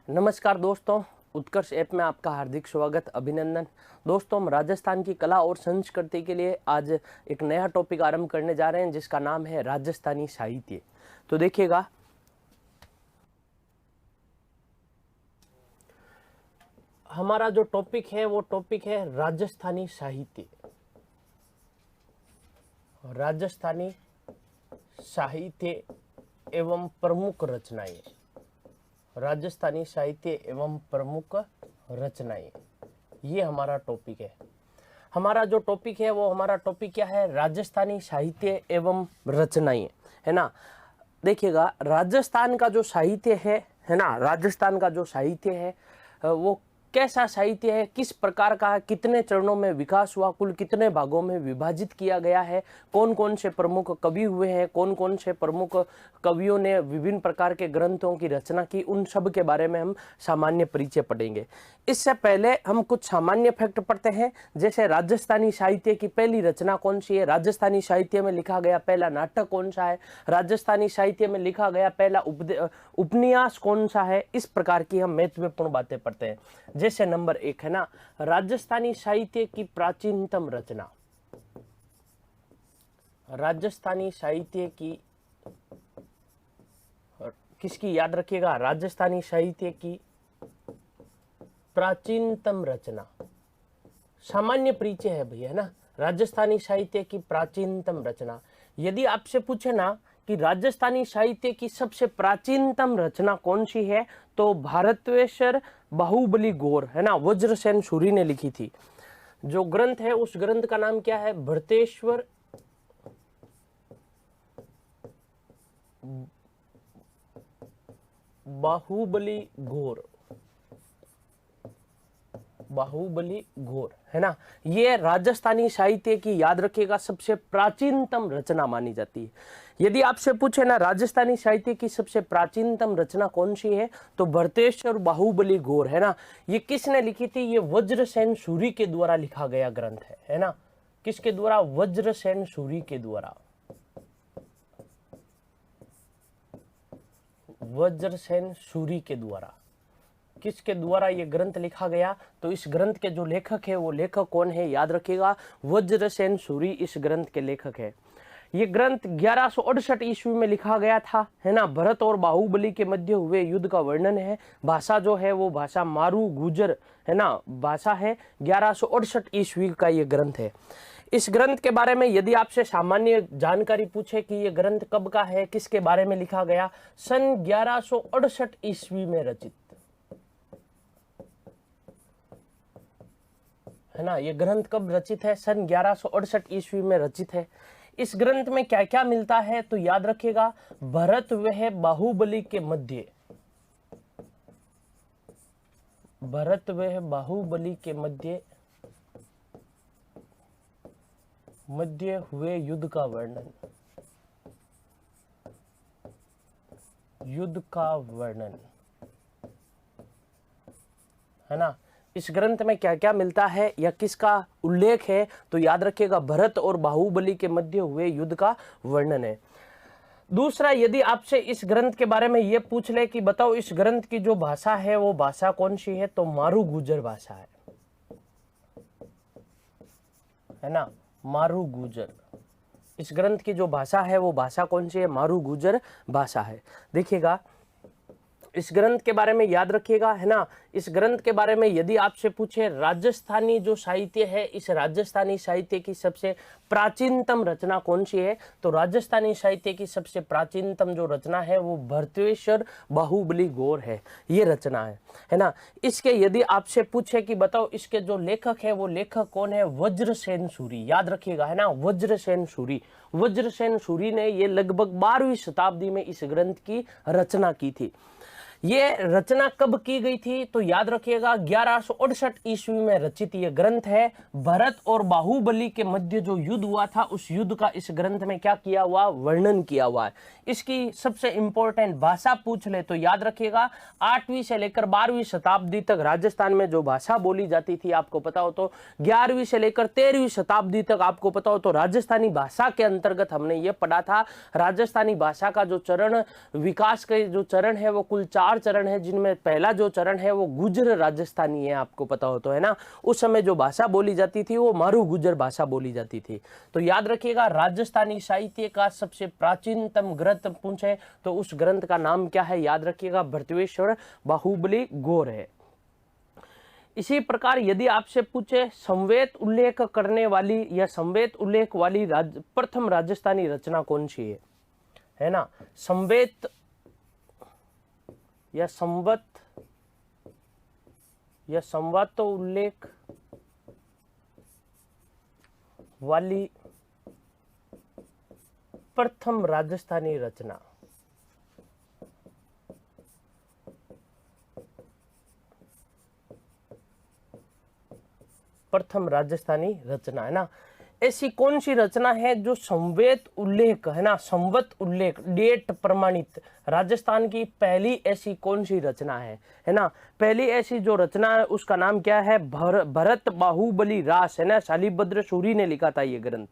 नमस्कार दोस्तों, उत्कर्ष ऐप में आपका हार्दिक स्वागत, अभिनंदन। दोस्तों, हम राजस्थान की कला और संस्कृति के लिए आज एक नया टॉपिक आरंभ करने जा रहे हैं जिसका नाम है राजस्थानी साहित्य। तो देखिएगा, हमारा जो टॉपिक है वो टॉपिक है राजस्थानी साहित्य। राजस्थानी साहित्य एवं प्रमुख रचनाएं। राजस्थानी साहित्य एवं प्रमुख रचनाएं, ये हमारा टॉपिक है। हमारा जो टॉपिक है वो हमारा टॉपिक क्या है? राजस्थानी साहित्य एवं रचनाएं, है ना। देखिएगा, राजस्थान का जो साहित्य है ना, राजस्थान का जो साहित्य है वो कैसा साहित्य है, किस प्रकार का है, कितने चरणों में विकास हुआ, कुल कितने भागों में विभाजित किया गया है, कौन कौन से प्रमुख कवि हुए हैं, कौन कौन से प्रमुख कवियों ने विभिन्न प्रकार के ग्रंथों की रचना की, उन सब के बारे में हम सामान्य परिचय पढ़ेंगे। इससे पहले हम कुछ सामान्य फैक्ट पढ़ते हैं। जैसे राजस्थानी साहित्य की पहली रचना कौन सी है, राजस्थानी साहित्य में लिखा गया पहला नाटक कौन सा है, राजस्थानी साहित्य में लिखा गया पहला उपन्यास कौन सा है, इस प्रकार की हम महत्वपूर्ण बातें पढ़ते हैं। जैसे नंबर 1 है ना, राजस्थानी साहित्य की प्राचीनतम रचना। राजस्थानी साहित्य की किसकी याद रखिएगा? राजस्थानी साहित्य की प्राचीनतम रचना। सामान्य परिचय है भैया, है ना। राजस्थानी साहित्य की प्राचीनतम रचना। यदि आपसे पूछे ना कि राजस्थानी साहित्य की सबसे प्राचीनतम रचना कौन सी है, तो भारतेश्वर बाहुबली गौर, है ना, वज्रसेन सूरी ने लिखी थी। जो ग्रंथ है उस ग्रंथ का नाम क्या है? भारतेश्वर बाहुबली घोर। बाहुबली घोर, है ना। ये राजस्थानी साहित्य की, याद रखिएगा, सबसे प्राचीनतम रचना मानी जाती है। यदि आपसे पूछे ना राजस्थानी साहित्य की सबसे प्राचीनतम रचना कौन सी है, तो भारतेश्वर बाहुबली घोर, है ना। ये किसने लिखी थी? ये वज्रसेन सूरी के द्वारा लिखा गया ग्रंथ है ना। किसके द्वारा? वज्रसेन सूरी के द्वारा। वज्रसेन सूरी के द्वारा। किसके द्वारा ये ग्रंथ लिखा गया? तो इस ग्रंथ के जो लेखक है वो लेखक कौन है? याद रखिएगा, वज्रसेन सूरी इस ग्रंथ के लेखक है। ये ग्रंथ 1168 ईस्वी में लिखा गया था, है ना। भरत और बाहुबली के मध्य हुए युद्ध का वर्णन है। भाषा जो है वो भाषा मारू गुजर, है ना, भाषा है। 1168 ईस्वी का ये ग्रंथ है। इस ग्रंथ के बारे में यदि आपसे सामान्य जानकारी पूछे कि ये ग्रंथ कब का है, किसके बारे में लिखा गया, सन 1168 ईस्वी में रचित, है ना। ये ग्रंथ कब रचित है? सन 1168 ईस्वी में रचित है। इस ग्रंथ में क्या क्या मिलता है? तो याद रखिएगा, भरत वह बाहुबली के मध्य, भरत वह बाहुबली के मध्य हुए युद्ध का वर्णन, युद्ध का वर्णन, है ना। इस ग्रंथ में क्या क्या मिलता है या किसका उल्लेख है? तो याद रखिएगा, भरत और बाहुबली के मध्य हुए युद्ध का वर्णन है। दूसरा, यदि आपसे इस ग्रंथ के बारे में यह पूछ ले कि बताओ इस ग्रंथ की जो भाषा है वो भाषा कौन सी है, तो मारू गुजर भाषा है ना। मारू गुजर, इस ग्रंथ की जो भाषा है वो भाषा कौन सी है? मारू गुजर भाषा है। देखिएगा, इस ग्रंथ के बारे में याद रखिएगा, है ना। इस ग्रंथ के बारे में यदि आपसे पूछे राजस्थानी जो साहित्य है, इस राजस्थानी साहित्य की सबसे प्राचीनतम रचना कौन सी है, तो राजस्थानी साहित्य की सबसे प्राचीनतम जो रचना है वो भारतेश्वर बाहुबली गौर है, ये रचना है ना। इसके यदि आपसे पूछे कि बताओ इसके जो लेखक है वो लेखक कौन है? वज्रसेन सूरी, याद रखिएगा, है ना, वज्रसेन सूरी। वज्रसेन सूरी ने ये लगभग 12वीं शताब्दी में इस ग्रंथ की रचना की थी। ये रचना कब की गई थी? तो याद रखिएगा, 1168 ईस्वी में रचित ये ग्रंथ है। भरत और बाहुबली के मध्य जो युद्ध हुआ था उस युद्ध का इस ग्रंथ में क्या किया हुआ? वर्णन किया हुआ है। इसकी सबसे इंपॉर्टेंट भाषा पूछ ले तो याद रखिएगा, 8वीं से लेकर 12वीं शताब्दी तक राजस्थान में जो भाषा बोली जाती थी आपको पता हो तो 11वीं से लेकर 13वीं शताब्दी तक आपको पता हो तो राजस्थानी भाषा के अंतर्गत हमने ये पढ़ा था। राजस्थानी भाषा का जो चरण, विकास के जो चरण है वो कुल 4 4 चरण है, जिनमें पहला जो चरण है वो गुर्जर राजस्थानी है, आपको पता हो तो, है ना। उस समय जो भाषा बोली जाती थी वो मारू गुर्जर भाषा बोली जाती थी। तो याद रखिएगा, राजस्थानी साहित्य का सबसे प्राचीनतम ग्रंथ पूछे तो उस ग्रंथ का नाम क्या है, याद रखिएगा, भृतवेश्वर बाहुबली गौर है। इसी प्रकार यदि आपसे पूछे संवेद उल्लेख करने वाली या संवेद उल्लेख वाली प्रथम राजस्थानी रचना कौन सी है ना, संवेद या संवत उल्लेख वाली प्रथम राजस्थानी रचना, प्रथम राजस्थानी रचना, है ना। ऐसी कौन सी रचना है जो संवेद उल्लेख, है ना, संवत उल्लेख, डेट प्रमाणित राजस्थान की पहली ऐसी कौन सी रचना है ना। पहली ऐसी जो रचना है उसका नाम क्या है, भरत बाहुबली रास, है ना। शालिभद्र सूरी ने लिखा था ये ग्रंथ,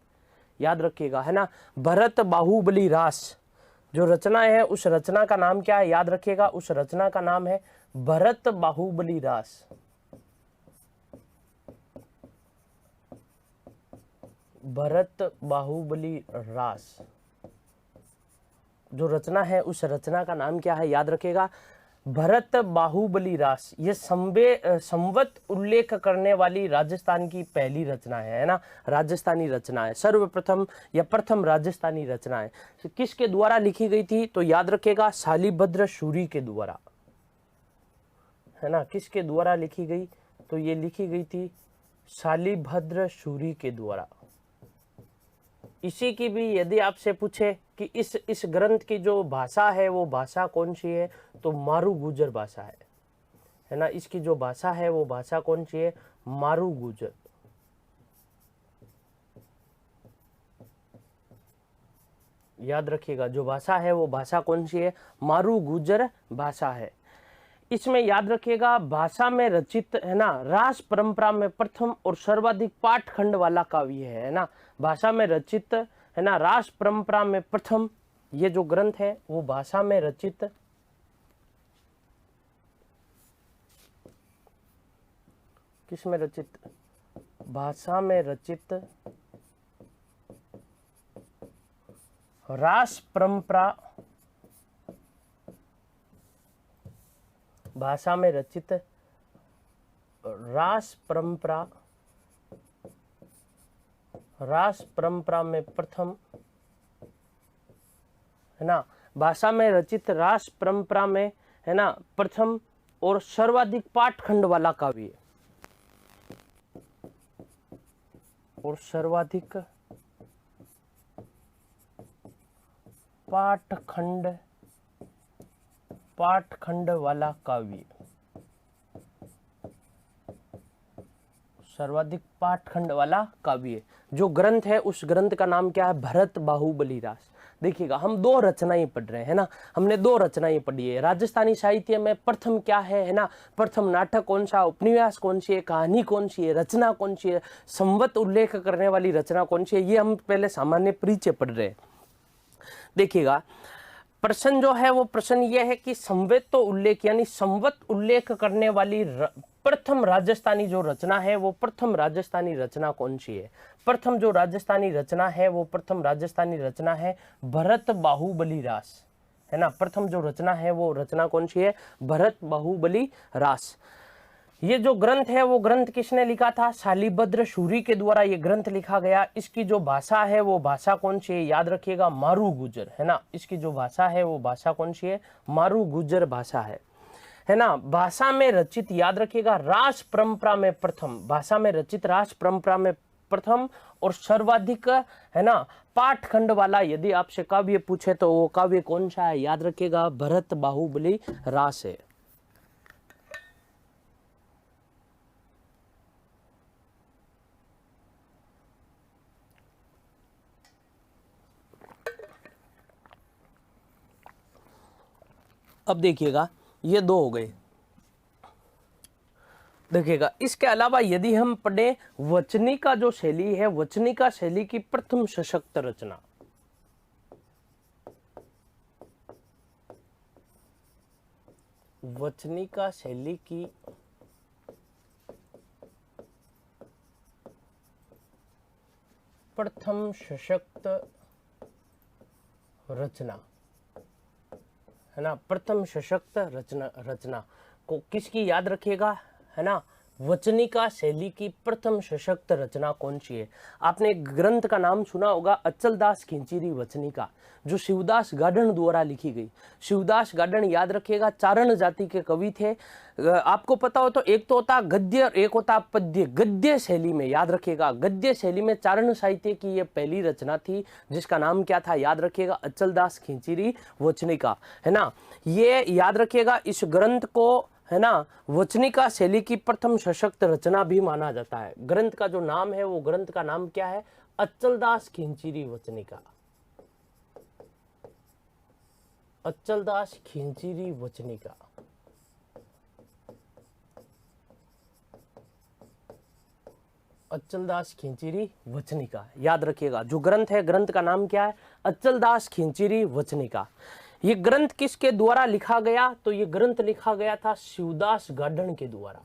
याद रखिएगा, है ना। भरत बाहुबली रास जो रचना है, उस रचना का नाम क्या है, याद रखिएगा, उस रचना का नाम है भरत बाहुबली रास। भरत बाहुबली रास जो रचना है, उस रचना का नाम क्या है, याद रखिएगा, भरत बाहुबली रास। ये संवत उल्लेख करने वाली राजस्थान की पहली रचना है ना, राजस्थानी रचना है, सर्वप्रथम या प्रथम राजस्थानी रचना है। किसके द्वारा लिखी गई थी, तो याद रखिएगा, शालिभद्र सूरी के द्वारा, है ना। किसके द्वारा लिखी गई, तो ये लिखी गई थी शालिभद्र सूरी के द्वारा। इसी की भी यदि आपसे पूछे कि इस ग्रंथ की जो भाषा है वो भाषा कौन सी है, तो मारू गुर्जर भाषा है ना। इसकी जो भाषा है वो भाषा कौन सी है, मारू गुर्जर। याद रखिएगा, जो भाषा है वो भाषा कौन सी है, मारू गुर्जर भाषा है। इसमें याद रखिएगा, भाषा में रचित, है ना, रास परंपरा में प्रथम और सर्वाधिक पाठखंड वाला काव्य है ना। भाषा में रचित, है ना, रास परंपरा में प्रथम ये जो ग्रंथ है वो भाषा में रचित, किसमें रचित, भाषा में रचित रास परंपरा, भाषा में रचित रास परंपरा में प्रथम, है ना। भाषा में रचित रास परंपरा में, है ना, प्रथम और सर्वाधिक पाठखंड वाला काव्य, और सर्वाधिक पाठखंड वाला काव्य, सर्वाधिक पाठखंड वाला काव्य जो ग्रंथ है, उस ग्रंथ का नाम क्या है, भरत बाहुबली रास। देखिएगा, हम दो रचनाएं पढ़ रहे हैं ना, हमने दो रचनाएं पढ़ी है। राजस्थानी साहित्य में प्रथम क्या है ना, प्रथम नाटक कौन सा, उपन्यास कौन सी है, कहानी कौन सी है, रचना कौन सी है, संवत उल्लेख करने वाली रचना कौन सी है, ये हम पहले सामान्य परिचय पढ़ रहे हैं। देखिएगा, प्रश्न जो है वो प्रश्न ये है कि संवेद तो उल्लेख यानी संवत उल्लेख करने वाली प्रथम राजस्थानी जो रचना है वो प्रथम राजस्थानी रचना कौन सी है। प्रथम जो राजस्थानी रचना है वो प्रथम राजस्थानी रचना है भरत बाहुबली रास, है ना। प्रथम जो रचना है वो रचना कौन सी है, भरत बाहुबली रास। ये जो ग्रंथ है वो ग्रंथ किसने लिखा था, शालिभद्र सूरी के द्वारा ये ग्रंथ लिखा गया। इसकी जो भाषा है वो भाषा कौन सी है, याद रखिएगा, मारू गुर्जर, है ना। इसकी जो भाषा है वो भाषा कौन सी है, मारू गुर्जर भाषा है ना। भाषा में रचित, याद रखिएगा, रास परंपरा में प्रथम, भाषा में रचित रास परंपरा में प्रथम और सर्वाधिक, है ना, पाठखंड वाला यदि आपसे काव्य पूछे तो वो काव्य कौन सा है, याद रखिएगा, भरत बाहुबली रास है। अब देखिएगा, ये दो हो गए। देखिएगा, इसके अलावा यदि हम पढ़े वचनिका जो शैली है, वचनिका शैली की प्रथम सशक्त रचना, वचनिका शैली की प्रथम सशक्त रचना, है ना, प्रथम सशक्त रचना को किसकी याद रखिएगा, है ना, वचनिका शैली की प्रथम सशक्त रचना कौन सी है। आपने एक ग्रंथ का नाम सुना होगा, अचलदास खिंचीरी वचनिका, जो शिवदास गार्डन द्वारा लिखी गई। शिवदास गार्डन याद रखिएगा चारण जाति के कवि थे। आपको पता हो तो एक तो होता गद्य और एक होता पद्य। गद्य शैली में याद रखिएगा, गद्य शैली में चारण साहित्य की ये पहली रचना थी, जिसका नाम क्या था याद रखिएगा, अचलदास खिंचीरी वचनिका, है ना। ये याद रखिएगा, इस ग्रंथ को, है ना, वचनिका शैली की प्रथम सशक्त रचना भी माना जाता है। ग्रंथ का जो नाम है वो ग्रंथ का नाम क्या है, अचलदास खिंचीरी वचनिका, अचलदास खिंचीरी वचनिका। अचलदास खिंचीरी वचनिका याद रखिएगा। जो ग्रंथ है, ग्रंथ का नाम क्या है, अचलदास खिंचीरी वचनिका। ये ग्रंथ किसके द्वारा लिखा गया, तो ये ग्रंथ लिखा गया था शिवदास गार्डन के द्वारा।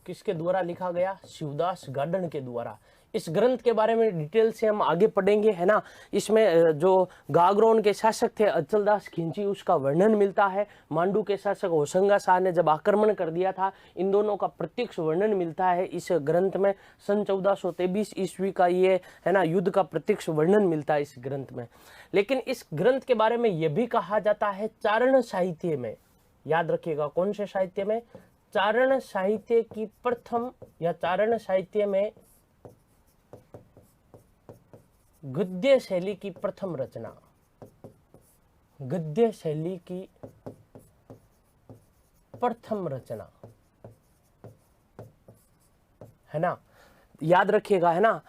किसके द्वारा लिखा गया, शिवदास गार्डन के द्वारा। इस ग्रंथ के बारे में डिटेल से हम आगे पढ़ेंगे, है ना। इसमें जो गागरोन के शासक थे अचलदास खिंची, उसका वर्णन मिलता है। मांडू के शासक होशंगा शाह ने जब आक्रमण कर दिया था, इन दोनों का प्रत्यक्ष वर्णन मिलता है इस ग्रंथ में। सन 1423 ईस्वी का ये, है ना, युद्ध का प्रत्यक्ष वर्णन मिलता है इस ग्रंथ में। लेकिन इस ग्रंथ के बारे में यह भी कहा जाता है चारण साहित्य में, याद रखिएगा, कौन से साहित्य में, चारण साहित्य की प्रथम, या चारण साहित्य में गद्य शैली की प्रथम रचना, गद्य शैली की प्रथम रचना, है ना, याद रखिएगा, है ना।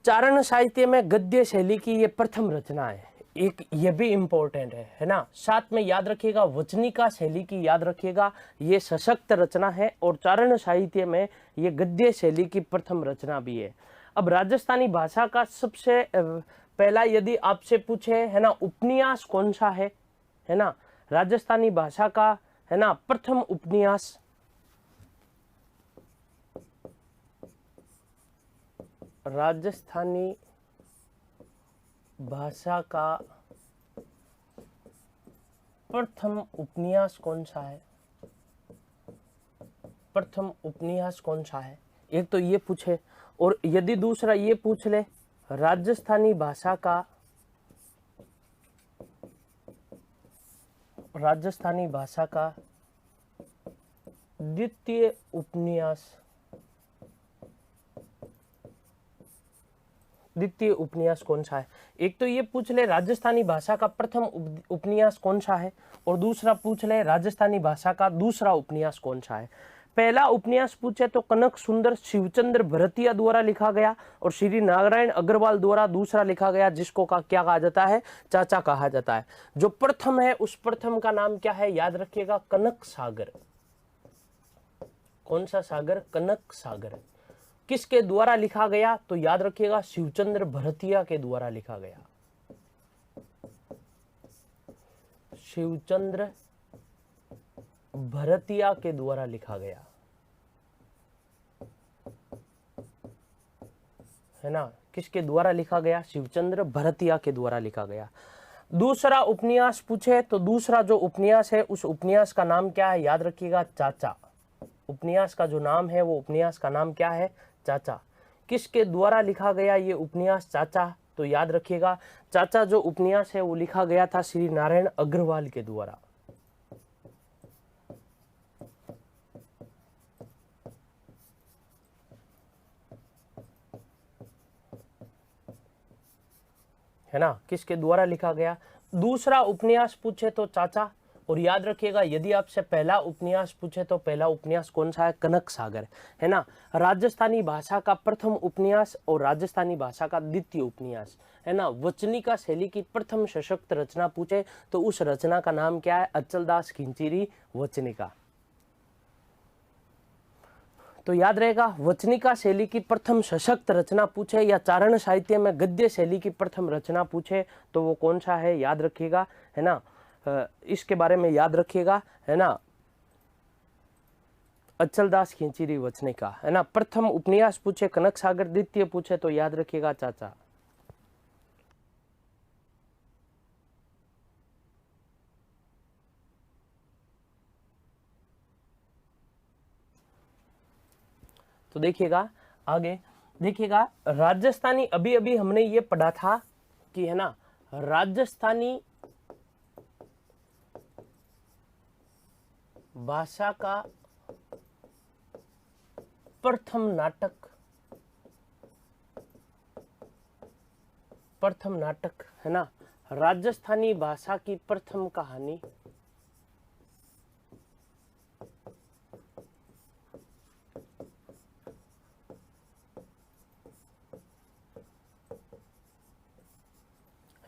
चारण साहित्य में गद्य शैली की ये प्रथम रचना है, एक ये भी इंपॉर्टेंट है ना। साथ में याद रखिएगा वचनिका शैली की, याद रखिएगा ये सशक्त रचना है, और चारण साहित्य में ये गद्य शैली की प्रथम रचना भी है। अब राजस्थानी भाषा का सबसे पहला यदि आपसे पूछे, है ना, उपन्यास कौन सा है ना, राजस्थानी भाषा का, है ना, प्रथम उपन्यास, राजस्थानी भाषा का प्रथम उपन्यास कौन सा है, प्रथम उपन्यास कौन सा है, एक तो ये पूछे। और यदि दूसरा ये पूछ ले, राजस्थानी भाषा का, राजस्थानी भाषा का द्वितीय उपन्यास, द्वितीय उपन्यास कौन सा है। एक तो ये पूछ ले राजस्थानी भाषा का प्रथम उपन्यास कौन सा है, और दूसरा पूछ ले राजस्थानी भाषा का दूसरा उपन्यास कौन सा है। पहला उपन्यास पूछे तो कनक सुंदर शिवचंद्र भरतिया द्वारा लिखा गया, और श्री नारायण अग्रवाल द्वारा दूसरा लिखा गया, जिसको क्या कहा जाता है, चाचा कहा जाता है। जो प्रथम है उस प्रथम का नाम क्या है, याद रखिएगा, कनक सागर। कौन सा सागर, कनक सागर। किसके द्वारा लिखा गया, तो याद रखिएगा शिवचंद्र भरतिया के द्वारा लिखा गया, शिवचंद्र भरतिया के द्वारा लिखा गया, है ना। किसके द्वारा लिखा गया, शिवचंद्र भरतिया के द्वारा लिखा गया। दूसरा उपन्यास पूछे तो दूसरा जो उपन्यास है उस उपन्यास का नाम क्या है, याद रखिएगा, चाचा। उपन्यास का जो नाम है वो उपन्यास का नाम क्या है, चाचा। किसके द्वारा लिखा गया ये उपन्यास, चाचा, तो याद रखिएगा चाचा जो उपन्यास है वो लिखा गया था श्री नारायण अग्रवाल के द्वारा। है ना, किसके द्वारा लिखा गया। दूसरा उपन्यास पूछे तो चाचा, और याद रखिएगा यदि आपसे पहला उपन्यास पूछे तो पहला उपन्यास कौन सा है, कनक सागर, है ना। राजस्थानी भाषा का प्रथम उपन्यास और राजस्थानी भाषा का द्वितीय उपन्यास, है ना। वचनिका शैली की प्रथम सशक्त रचना पूछे तो उस रचना का नाम क्या है, अचलदास खिंचीरी वचनिका। तो याद रहेगा वचनिका शैली की प्रथम सशक्त रचना पूछे या चारण साहित्य में गद्य शैली की प्रथम रचना पूछे तो वो कौन सा है, याद रखिएगा, है ना, इसके बारे में याद रखिएगा, है ना। अचलदास खींचीरी वचने का, है ना। प्रथम उपन्यास पूछे कनक सागर, द्वितीय पूछे तो याद रखिएगा चाचा। तो देखिएगा आगे, देखिएगा राजस्थानी, अभी अभी हमने ये पढ़ा था कि, है ना, राजस्थानी भाषा का प्रथम नाटक, है ना, राजस्थानी भाषा की प्रथम कहानी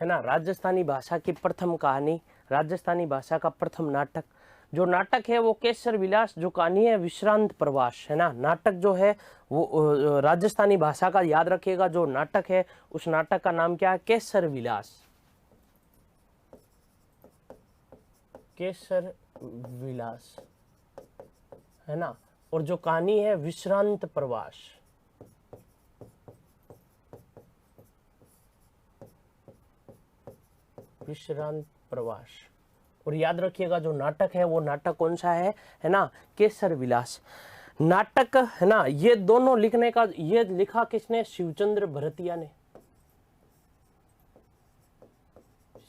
है ना, राजस्थानी भाषा की प्रथम कहानी, राजस्थानी भाषा का प्रथम नाटक, जो नाटक है वो केसर विलास, जो कहानी है विश्रांत प्रवास, है ना। नाटक जो है वो राजस्थानी भाषा का याद रखिएगा, जो नाटक है उस नाटक का नाम क्या है, केसर विलास, केसर विलास, है ना। और जो कहानी है विश्रांत प्रवास, विश्रांत प्रवास। और याद रखिएगा जो नाटक है वो नाटक कौन सा है ना, केसर विलास नाटक, है ना। ये दोनों लिखने का, ये लिखा किसने, शिवचंद्र भरतिया ने,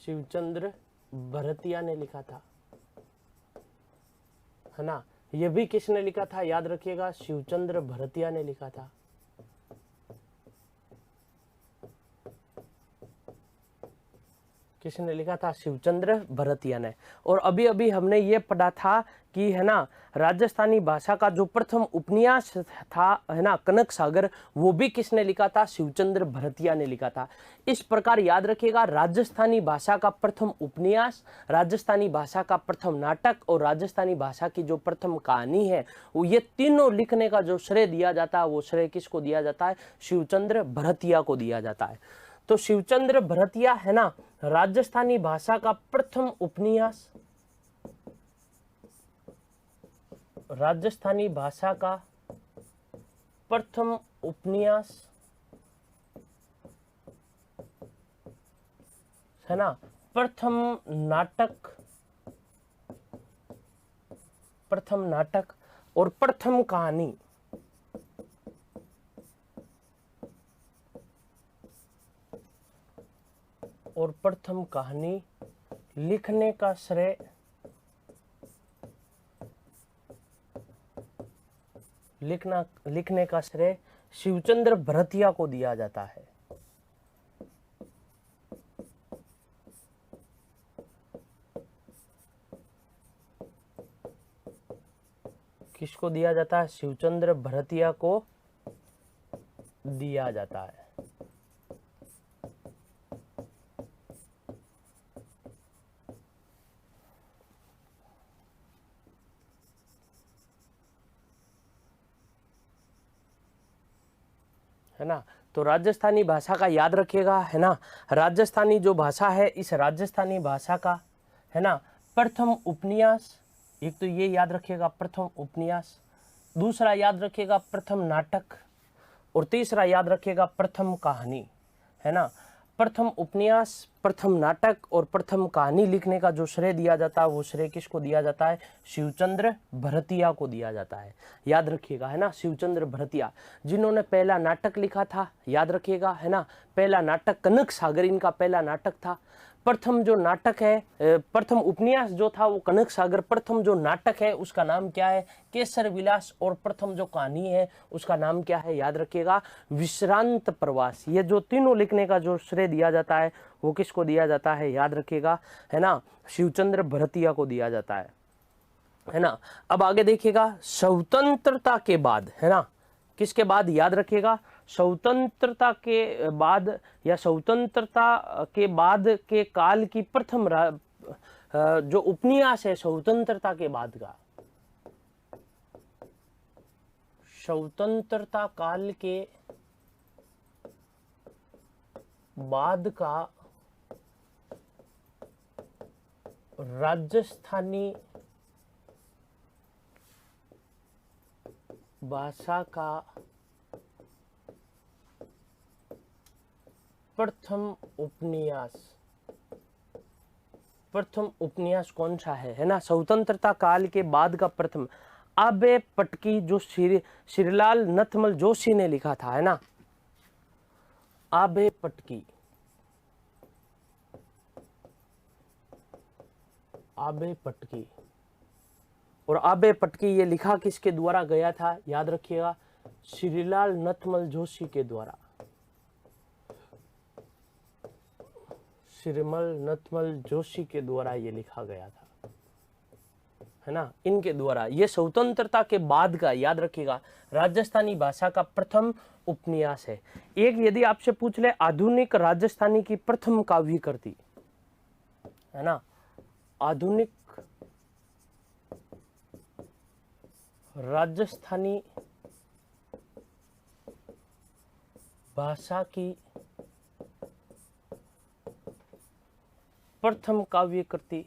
शिवचंद्र भरतिया ने लिखा था, है ना। ये भी किसने लिखा था, याद रखिएगा, शिवचंद्र भरतिया ने लिखा था। किसने लिखा था, शिवचंद्र भरतिया ने। और अभी अभी हमने ये पढ़ा था कि, है ना, राजस्थानी भाषा का जो प्रथम उपन्यास था, है ना, कनक सागर, वो भी किसने लिखा था, शिवचंद्र भरतिया ने लिखा था। इस प्रकार याद रखिएगा, राजस्थानी भाषा का प्रथम उपन्यास, राजस्थानी भाषा का प्रथम नाटक और राजस्थानी भाषा की जो प्रथम कहानी है, वो ये तीनों लिखने का जो श्रेय दिया जाता है, वो श्रेय किसको दिया जाता है, शिवचंद्र भरतिया को दिया जाता है। तो शिवचंद्र भरतिया, है ना, राजस्थानी भाषा का प्रथम उपन्यास, राजस्थानी भाषा का प्रथम उपन्यास, है ना, प्रथम नाटक और प्रथम कहानी, और प्रथम कहानी लिखने का श्रेय लिखने का श्रेय शिवचंद्र भरतिया को दिया जाता है। किसको दिया जाता है, शिवचंद्र भरतिया को दिया जाता है। है ना। तो राजस्थानी भाषा का याद रखिएगा, है ना। राजस्थानी जो भाषा है, इस राजस्थानी भाषा का, है ना, प्रथम उपन्यास, एक तो ये याद रखिएगा प्रथम उपन्यास, दूसरा याद रखिएगा प्रथम नाटक, और तीसरा याद रखिएगा प्रथम कहानी, है ना। प्रथम उपन्यास, प्रथम नाटक और प्रथम कहानी लिखने का जो श्रेय दिया जाता है, वो श्रेय किसको दिया जाता है, शिवचंद्र भरतिया को दिया जाता है। याद रखिएगा, है ना, शिवचंद्र भरतिया, जिन्होंने पहला नाटक लिखा था, याद रखिएगा, है ना। पहला नाटक कनक सागर इनका पहला नाटक था। प्रथम जो नाटक है, प्रथम उपन्यास जो था वो कनक सागर, प्रथम जो नाटक है उसका नाम क्या है, केसर विलास, और प्रथम जो कहानी है उसका नाम क्या है, याद रखिएगा, विश्रांत प्रवास। ये जो तीनों लिखने का जो श्रेय दिया जाता है वो किसको दिया जाता है, याद रखिएगा, है ना, शिवचंद्र भरतिया को दिया जाता है ना। अब आगे देखिएगा, स्वतंत्रता के बाद, है ना, किसके बाद, याद रखिएगा, स्वतंत्रता के बाद या स्वतंत्रता के बाद के काल की प्रथम जो उपन्यास है स्वतंत्रता के बाद का, स्वतंत्रता काल के बाद का राजस्थानी भाषा का प्रथम उपन्यास कौन सा है ना, स्वतंत्रता काल के बाद का प्रथम। आबे पटकी जो श्रीलाल नथमल जोशी ने लिखा था, है ना, आबे पटकी, आबे पटकी। और आबे पटकी ये लिखा किसके द्वारा गया था, याद रखिएगा, श्रीलाल नथमल जोशी के द्वारा, श्रीमल नथमल जोशी के द्वारा ये लिखा गया था, है ना, इनके द्वारा। ये स्वतंत्रता के बाद का, याद रखिएगा, राजस्थानी भाषा का प्रथम उपन्यास है। एक यदि आपसे पूछ ले आधुनिक राजस्थानी की प्रथम काव्य कृति, है ना, आधुनिक राजस्थानी भाषा की प्रथम काव्य कृति,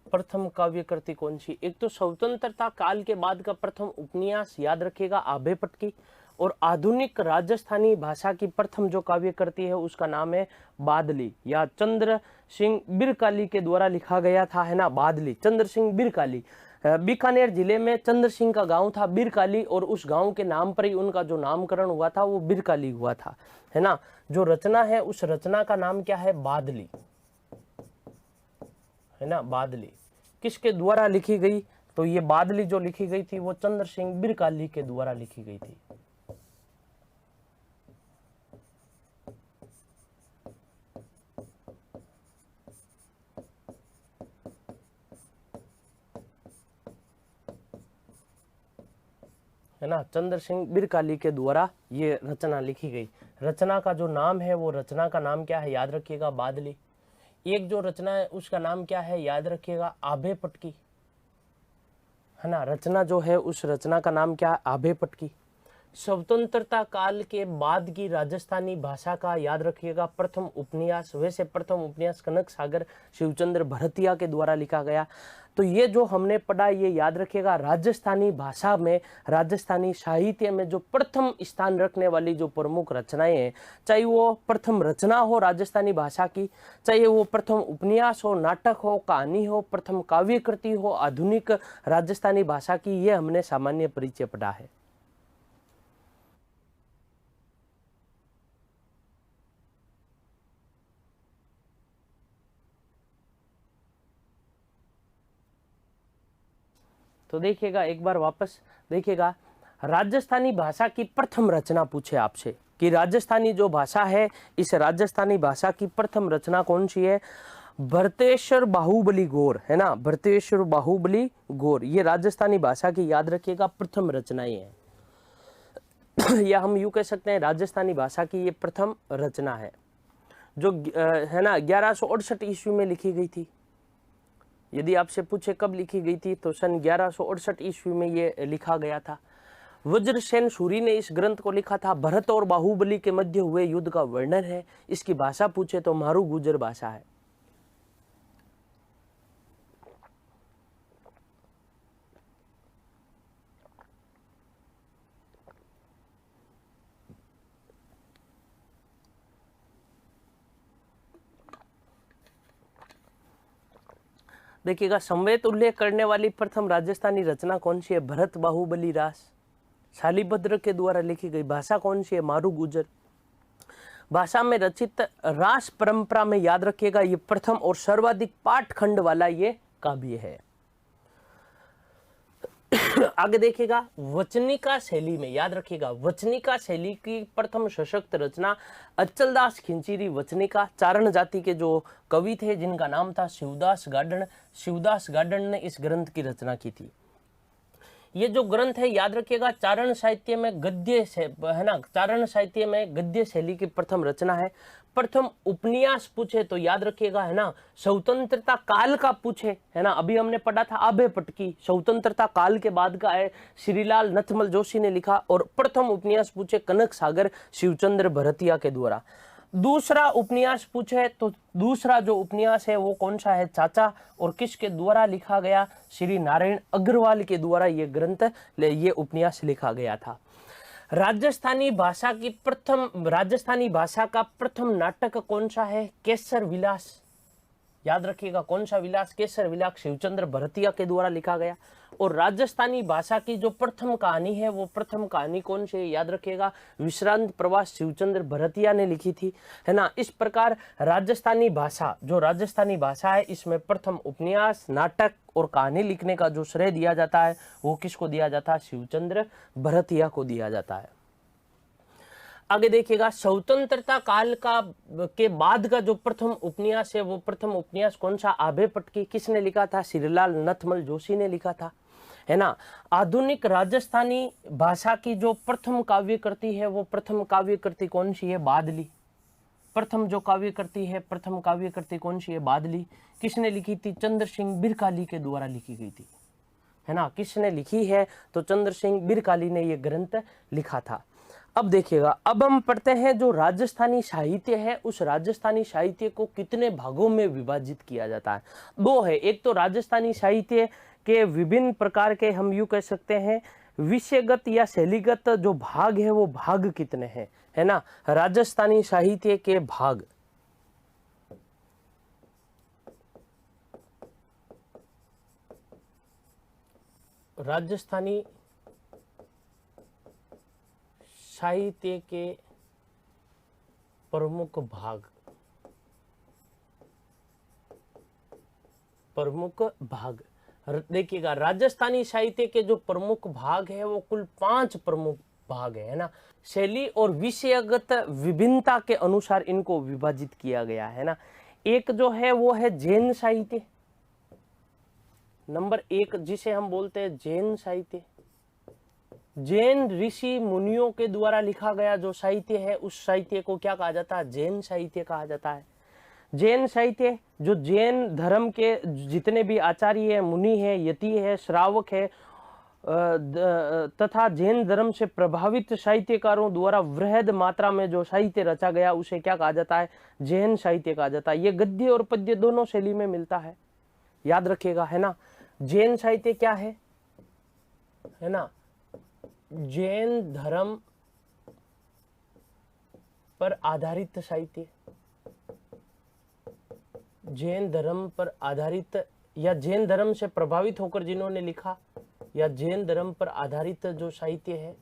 प्रथम काव्य कृति कौन सी? एक तो स्वतंत्रता काल के बाद का प्रथम उपन्यास, याद रखिएगा, आबे पटकी। और आधुनिक राजस्थानी भाषा की प्रथम जो काव्य कृति है उसका नाम है बादली, या चंद्र सिंह बिरकाली के द्वारा लिखा गया था, है ना, बादली, चंद्र सिंह बिरकाली। बीकानेर जिले में चंद्र सिंह का गांव था बिरकाली, और उस गांव के नाम पर ही उनका जो नामकरण हुआ था वो बिरकाली हुआ था, है ना। जो रचना है उस रचना का नाम क्या है, बादली, है ना, बादली। किसके द्वारा लिखी गई? तो ये बादली जो लिखी गई थी वो चंद्र सिंह बिरकाली के द्वारा लिखी गई थी। है ना, चंद्र सिंह बिरकाली के द्वारा ये रचना लिखी गई। रचना का जो नाम है वो रचना का नाम क्या है, याद रखिएगा, बादली। एक जो रचना है उसका नाम क्या है, याद रखिएगा, आबे पटकी, है ना। रचना जो है उस रचना का नाम क्या है, आबे पटकी। स्वतंत्रता काल के बाद की राजस्थानी भाषा का, याद रखिएगा, प्रथम उपन्यास, वैसे प्रथम उपन्यास कनक सागर शिवचंद्र भरतिया के द्वारा लिखा गया। तो ये जो हमने पढ़ा ये याद रखिएगा, राजस्थानी भाषा में, राजस्थानी साहित्य में जो प्रथम स्थान रखने वाली जो प्रमुख रचनाएं हैं, चाहे वो प्रथम रचना हो राजस्थानी भाषा की, चाहे वो प्रथम उपन्यास हो, नाटक हो, कहानी हो, प्रथम काव्य कृति हो आधुनिक राजस्थानी भाषा की, ये हमने सामान्य परिचय पढ़ा है। तो देखिएगा, एक बार वापस देखिएगा, राजस्थानी भाषा की प्रथम रचना पूछे आपसे कि राजस्थानी जो भाषा है, इस राजस्थानी भाषा की प्रथम रचना कौन सी है? भरतेश्वर बाहुबली गौर, है ना, भरतेश्वर बाहुबली गौर, ये राजस्थानी भाषा की, याद रखिएगा, प्रथम रचनाएं हैं। या हम यूं कह सकते हैं राजस्थानी भाषा की ये प्रथम रचना है, जो है ना 1168 ईस्वी में लिखी गई थी। यदि आपसे पूछे कब लिखी गई थी तो सन 1168 ईस्वी में ये लिखा गया था। वज्रसेन सूरी ने इस ग्रंथ को लिखा था। भरत और बाहुबली के मध्य हुए युद्ध का वर्णन है। इसकी भाषा पूछे तो मारू गुजर भाषा है। देखिएगा, संवेद उल्लेख करने वाली प्रथम राजस्थानी रचना कौन सी है? भरत बाहुबली रास, शालीभद्र के द्वारा लिखी गई। भाषा कौन सी है? मारू गुजर। भाषा में रचित रास परंपरा में, याद रखिएगा, ये प्रथम और सर्वाधिक पाठ खंड वाला ये काव्य है। आगे देखिएगा, वचनिका शैली में, याद रखिएगा, वचनिका शैली की प्रथम सशक्त रचना अचलदास खिंचीरी वचनिका। चारण जाति के जो कवि थे जिनका नाम था शिवदास गार्डन, शिवदास गार्डन ने इस ग्रंथ की रचना की थी। ये जो ग्रंथ है याद रखिएगा चारण साहित्य में गद्य से है ना, चारण साहित्य में गद्य शैली की प्रथम रचना है। प्रथम उपन्यास पूछे तो याद रखिएगा है ना, स्वतंत्रता काल का पूछे है ना, अभी हमने पढ़ा था आभे पटकी, स्वतंत्रता काल के बाद का है, श्रीलाल नथमल जोशी ने लिखा। और प्रथम उपन्यास पूछे कनक सागर शिवचंद्र भरतिया के द्वारा। दूसरा उपन्यास पूछे तो दूसरा जो उपन्यास है वो कौन सा है, चाचा, और किसके द्वारा लिखा गया, श्री नारायण अग्रवाल के द्वारा ये ग्रंथ ये उपन्यास लिखा गया था। राजस्थानी भाषा का प्रथम नाटक कौन सा है, केसर विलास, याद रखिएगा कौन सा विलास, केसर विलास शिवचंद्र भरतिया के द्वारा लिखा गया। और राजस्थानी भाषा की जो प्रथम कहानी है वो प्रथम कहानी कौन सी है, याद रखिएगा विश्रांत प्रवास शिवचंद्र भरतिया ने लिखी थी है ना। इस प्रकार राजस्थानी भाषा है इसमें प्रथम उपन्यास, नाटक और कहानी लिखने का जो श्रेय दिया जाता है वो किसको दिया जाता है, शिवचंद्र भरतिया को दिया जाता है। आगे देखिएगा स्वतंत्रता काल का के बाद का जो प्रथम उपन्यास है वो प्रथम उपन्यास कौन सा, आभे पटकी, किसने लिखा था, श्रीलाल नथमल जोशी ने लिखा था है ना। आधुनिक राजस्थानी भाषा की जो प्रथम काव्य कृति है वो प्रथम काव्य कृति कौन सी है, बादली। प्रथम जो काव्य कृति है प्रथम काव्य कृति कौन सी है, बादली। किसने लिखी थी, चंद्र सिंह बिरकाली के द्वारा लिखी गई थी है ना। किसने लिखी है तो चंद्र सिंह बिरकाली ने ये ग्रंथ लिखा था। अब देखिएगा, अब हम पढ़ते हैं जो राजस्थानी साहित्य है उस राजस्थानी साहित्य को कितने भागों में विभाजित किया जाता है। दो है, एक तो राजस्थानी साहित्य के विभिन्न प्रकार के हम यूं कह सकते हैं विषयगत या शैलीगत जो भाग है वो भाग कितने हैं है ना। राजस्थानी साहित्य के भाग, राजस्थानी साहित्य के प्रमुख भाग देखिएगा, राजस्थानी साहित्य के जो प्रमुख भाग है वो कुल 5 प्रमुख भाग है ना। शैली और विषयगत विभिन्नता के अनुसार इनको विभाजित किया गया है ना। एक जो है वो है जैन साहित्य, नंबर 1 जिसे हम बोलते हैं जैन साहित्य। जैन ऋषि मुनियों के द्वारा लिखा गया जो साहित्य है उस साहित्य को क्या कहा जाता है, जैन साहित्य कहा जाता है। जैन साहित्य जो जैन धर्म के जितने भी आचार्य है, मुनि है, यति है, श्रावक है तथा जैन धर्म से प्रभावित साहित्यकारों द्वारा वृहद मात्रा में जो साहित्य रचा गया उसे क्या कहा जाता है, जैन साहित्य कहा जाता है। ये गद्य और पद्य दोनों शैली में मिलता है, याद रखिएगा है ना। जैन साहित्य क्या है ना, जैन धर्म पर आधारित साहित्य, जैन धर्म पर आधारित या जैन धर्म से प्रभावित होकर जिन्होंने लिखा या जैन धर्म पर आधारित जो साहित्य है,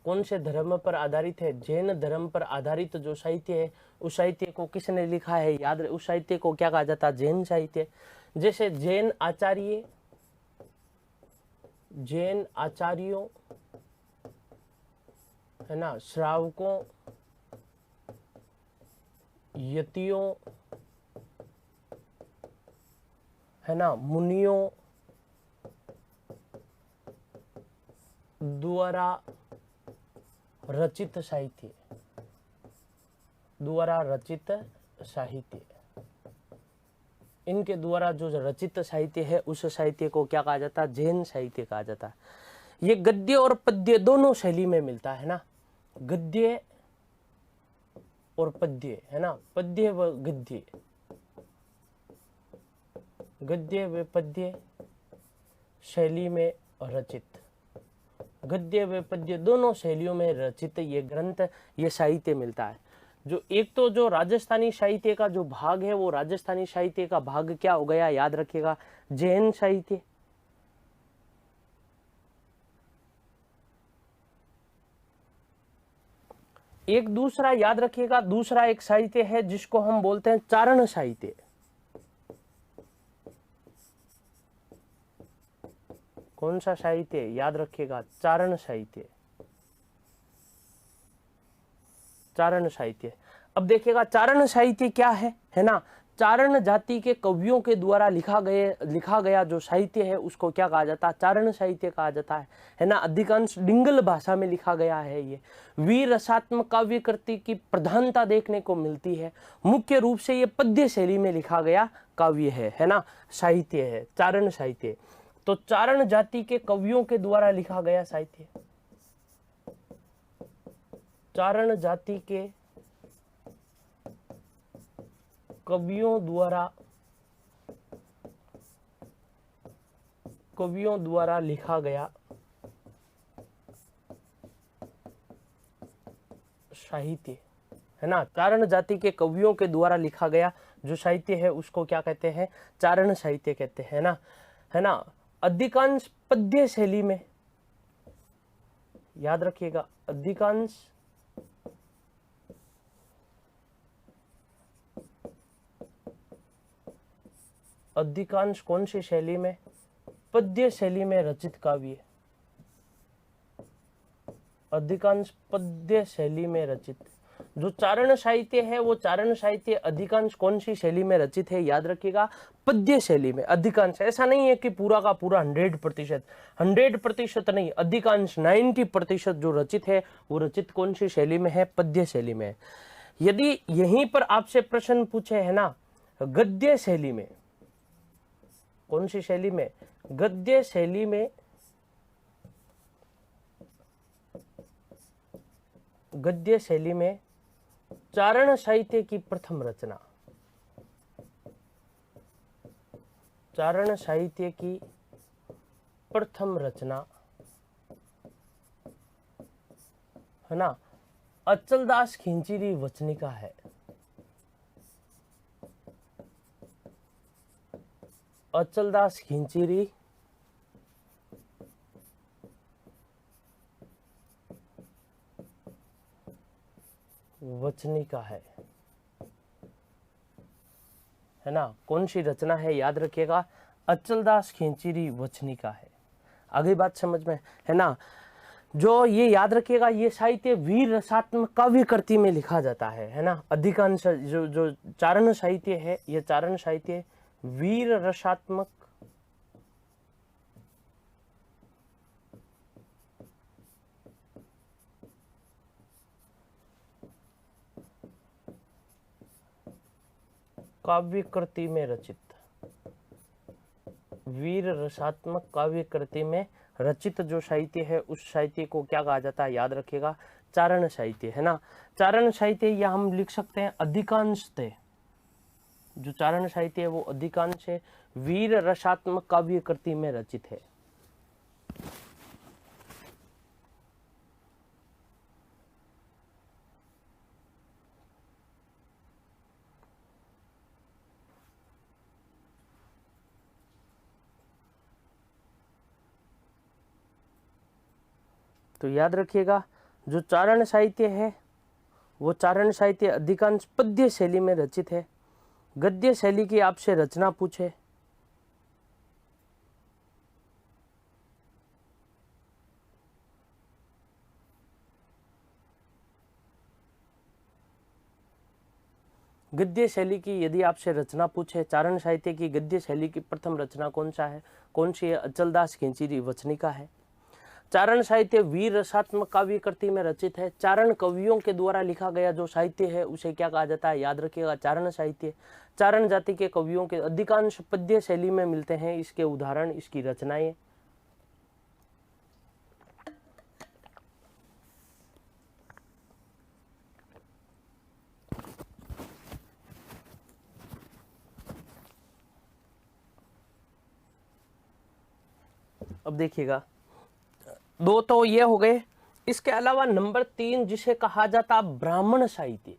कौन से धर्म पर आधारित है, जैन धर्म पर आधारित जो साहित्य है उस साहित्य को किसने लिखा है, याद उस साहित्य को क्या कहा जाता है, जैन साहित्य। जैसे जैन आचार्यों है ना, श्रावकों, यतियों है ना, मुनियों द्वारा रचित साहित्य, इनके द्वारा जो रचित साहित्य है उस साहित्य को क्या कहा जाता है, जैन साहित्य कहा जाता है। ये गद्य और पद्य दोनों शैली में मिलता है ना, गद्य और पद्य है ना, पद्य व गद्य, गद्य व पद्य शैली में रचित, गद्य व पद्य दोनों शैलियों में रचित ये ग्रंथ, ये साहित्य मिलता है। जो एक तो जो राजस्थानी साहित्य का जो भाग है वो राजस्थानी साहित्य का भाग क्या हो गया, याद रखिएगा जैन साहित्य। एक दूसरा याद रखिएगा, दूसरा एक साहित्य है जिसको हम बोलते हैं चारण साहित्य। कौन सा साहित्य, याद रखिएगा चारण साहित्य, चारण साहित्य। अब देखिएगा चारण साहित्य क्या है ना, चारण जाति के कवियों के द्वारा लिखा गया जो साहित्य है उसको क्या कहा जाता है? चारण साहित्य कहा जाता है ना। अधिकांश डिंगल भाषा में लिखा गया है। ये वीर रसात्मक काव्य कृति की प्रधानता देखने को मिलती है। मुख्य रूप से ये पद्य शैली में लिखा गया काव्य है ना, साहित्य है, चारण साहित्य। तो चारण जाति के कवियों के द्वारा लिखा गया साहित्य, चारण जाति के कवियों द्वारा लिखा गया साहित्य है ना। चारण जाति के कवियों के द्वारा लिखा गया जो साहित्य है उसको क्या कहते हैं? चारण साहित्य कहते हैं ना, है ना। अधिकांश पद्य शैली में, याद रखिएगा, अधिकांश कौन सी शैली में? पद्य शैली में रचित काव्य, अधिकांश पद्य शैली में रचित। जो चारण साहित्य है वो चारण साहित्य अधिकांश कौन सी शैली में रचित है? याद रखिएगा, पद्य शैली में। अधिकांश, ऐसा नहीं है कि पूरा का पूरा 100%, 100% नहीं, अधिकांश 90% जो रचित है वो रचित कौन सी शैली में है? पद्य शैली में। यदि यहीं पर आपसे प्रश्न पूछे है ना गद्य शैली में, कौन सी शैली में? गद्य शैली में, गद्य शैली में चारण साहित्य की प्रथम रचना, चारण साहित्य की प्रथम रचना है ना, अचलदास खिंचीरी वचनिका है। अचलदास खिंचीरी वचनिका है ना। कौन सी रचना है? याद रखिएगा, अचलदास खिंचीरी वचनिका है। आगे बात समझ में है ना। जो ये याद रखिएगा, ये साहित्य वीर रसात्मक काव्य कृति में लिखा जाता है ना। अधिकांश जो चारण साहित्य है, ये चारण साहित्य वीर रसात्मक काव्य कृति में रचित, वीर रसात्मक काव्य कृति में रचित जो साहित्य है उस साहित्य को क्या कहा जाता है? याद रखिएगा, चारण साहित्य है ना। चारण साहित्य या हम लिख सकते हैं अधिकांशतः, जो चारण साहित्य है वो अधिकांश है वीर रसात्मक काव्य कृति में रचित है। तो याद रखिएगा, जो चारण साहित्य है वो चारण साहित्य अधिकांश पद्य शैली में रचित है। गद्य शैली की आपसे रचना पूछे, गद्य शैली की यदि आपसे रचना पूछे, चारण साहित्य की गद्य शैली की प्रथम रचना कौन सा है? कौन सी है? अचलदास खिंचीरी वचनिका है। चारण साहित्य वीर रसात्मक काव्य कृति में रचित है। चारण कवियों के द्वारा लिखा गया जो साहित्य है उसे क्या कहा जाता है? याद रखिएगा, चारण साहित्य। चारण जाति के कवियों के अधिकांश पद्य शैली में मिलते हैं। इसके उदाहरण, इसकी रचनाएं। अब देखिएगा, दो तो ये हो गए। इसके अलावा नंबर 3 जिसे कहा जाता ब्राह्मण साहित्य,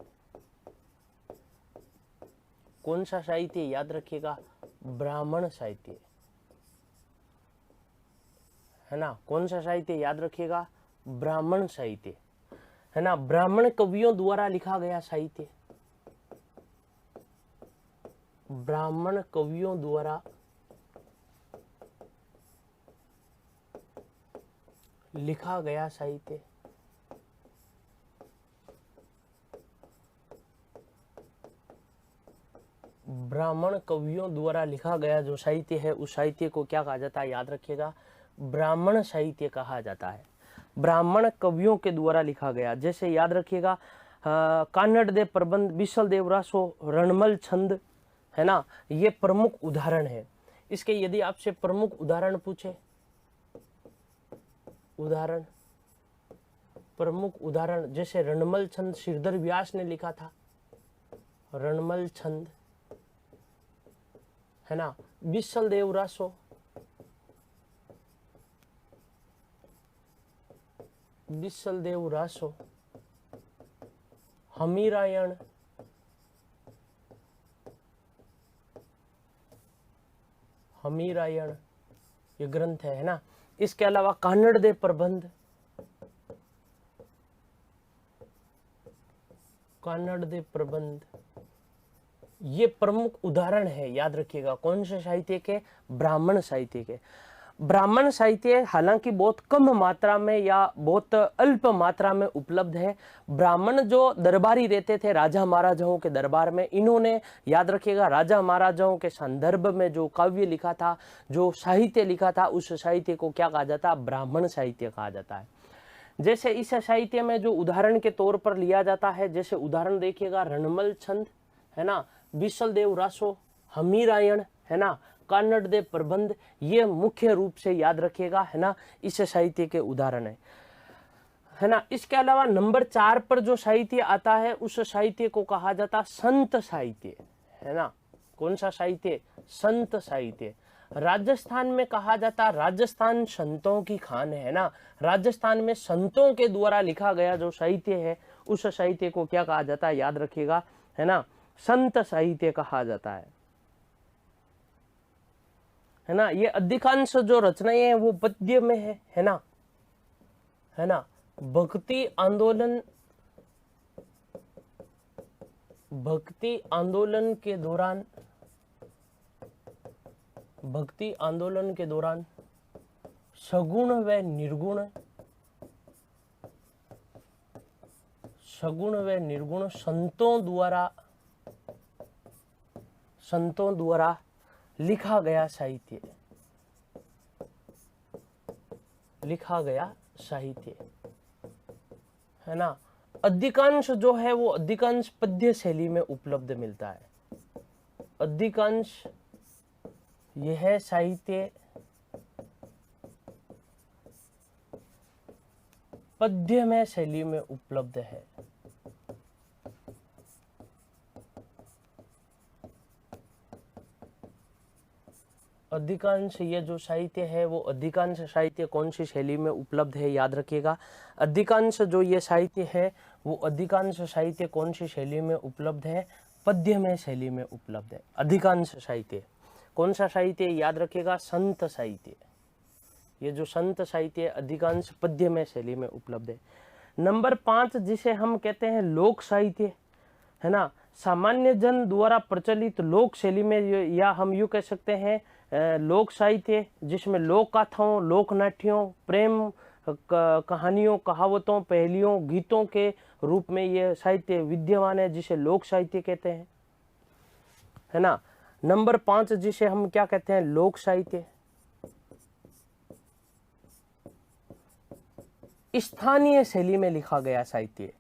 कौन सा साहित्य? याद रखिएगा, ब्राह्मण साहित्य है ना। कौन सा साहित्य? याद रखिएगा, ब्राह्मण साहित्य है ना। ब्राह्मण कवियों द्वारा लिखा गया साहित्य, ब्राह्मण कवियों द्वारा लिखा गया साहित्य, ब्राह्मण कवियों द्वारा लिखा गया जो साहित्य है उस साहित्य को क्या कहा जाता है, याद रखिएगा, ब्राह्मण साहित्य कहा जाता है। ब्राह्मण कवियों के द्वारा लिखा गया, जैसे याद रखिएगा कानड़ दे प्रबंध, बिसल देवरासो, रणमल छंद, है ना, ये प्रमुख उदाहरण है। इसके यदि आपसे प्रमुख उदाहरण पूछे, उदाहरण, प्रमुख उदाहरण, जैसे रणमल छंद श्रीधर व्यास ने लिखा था, रणमल छंद, है ना, बिसल देवरासो, बिसल देवरासो, हमीरायण, हमीरायण ये ग्रंथ है ना। इसके अलावा कानड़ दे प्रबंध, कानड़ दे प्रबंध, ये प्रमुख उदाहरण है, याद रखिएगा, कौन से साहित्य के, ब्राह्मण साहित्य के। ब्राह्मण साहित्य हालांकि बहुत कम मात्रा में या बहुत अल्प मात्रा में उपलब्ध है। ब्राह्मण जो दरबारी रहते थे राजा महाराजाओं के दरबार में, इन्होंने याद रखिएगा राजा महाराजाओं के संदर्भ में जो काव्य लिखा था, जो साहित्य लिखा था, उस साहित्य को क्या कहा जाता है, ब्राह्मण साहित्य कहा जाता है। जैसे इस साहित्य में जो उदाहरण के तौर पर लिया जाता है, जैसे उदाहरण देखिएगा रणमल छंद, है ना, बिसल देवरासो, हमीरायण, है ना, कानड़ दे प्रबंध, ये मुख्य रूप से याद रखिएगा, है ना, इस साहित्य के उदाहरण है ना। इसके अलावा नंबर 4 पर जो साहित्य आता है उस साहित्य को कहा जाता संत साहित्य, है ना। कौन सा साहित्य, संत साहित्य। राजस्थान में कहा जाता, राजस्थान संतों की खान है ना, राजस्थान में संतों के द्वारा लिखा गया जो साहित्य है उस साहित्य को क्या कहा जाता है, याद रखिएगा, है ना, संत साहित्य कहा जाता है ना। ये अधिकांश जो रचनाएं हैं वो पद्य में है ना, है ना। भक्ति आंदोलन, भक्ति आंदोलन के दौरान, भक्ति आंदोलन के दौरान सगुण व निर्गुण, सगुण व निर्गुण संतों द्वारा लिखा गया साहित्य, लिखा गया साहित्य, है ना। अधिकांश जो है वो अधिकांश पद्य शैली में उपलब्ध मिलता है। अधिकांश यह साहित्य पद्यमय शैली में उपलब्ध अधिकांश ये जो साहित्य है वो अधिकांश साहित्य कौन सी शैली में उपलब्ध है, याद रखिएगा। अधिकांश जो ये साहित्य है वो अधिकांश साहित्य कौन सी शैली में उपलब्ध है, पद्यमय शैली में उपलब्ध है। अधिकांश साहित्य कौन सा साहित्य, याद रखिएगा, संत साहित्य। ये जो संत साहित्य अधिकांश पद्यमय शैली में उपलब्ध है। नंबर 5 जिसे हम कहते हैं लोक साहित्य, है ना, सामान्य जन द्वारा प्रचलित लोक शैली में, या हम यूं कह सकते हैं लोक साहित्य, जिसमें लोक गाथाओं, लोक नाट्यों, प्रेम कहानियों, कहावतों, पहेलियों, गीतों के रूप में ये साहित्य विद्यमान है, जिसे लोक साहित्य कहते हैं, है ना। नंबर 5 जिसे हम क्या कहते हैं, लोक साहित्य। स्थानीय शैली में लिखा गया साहित्य,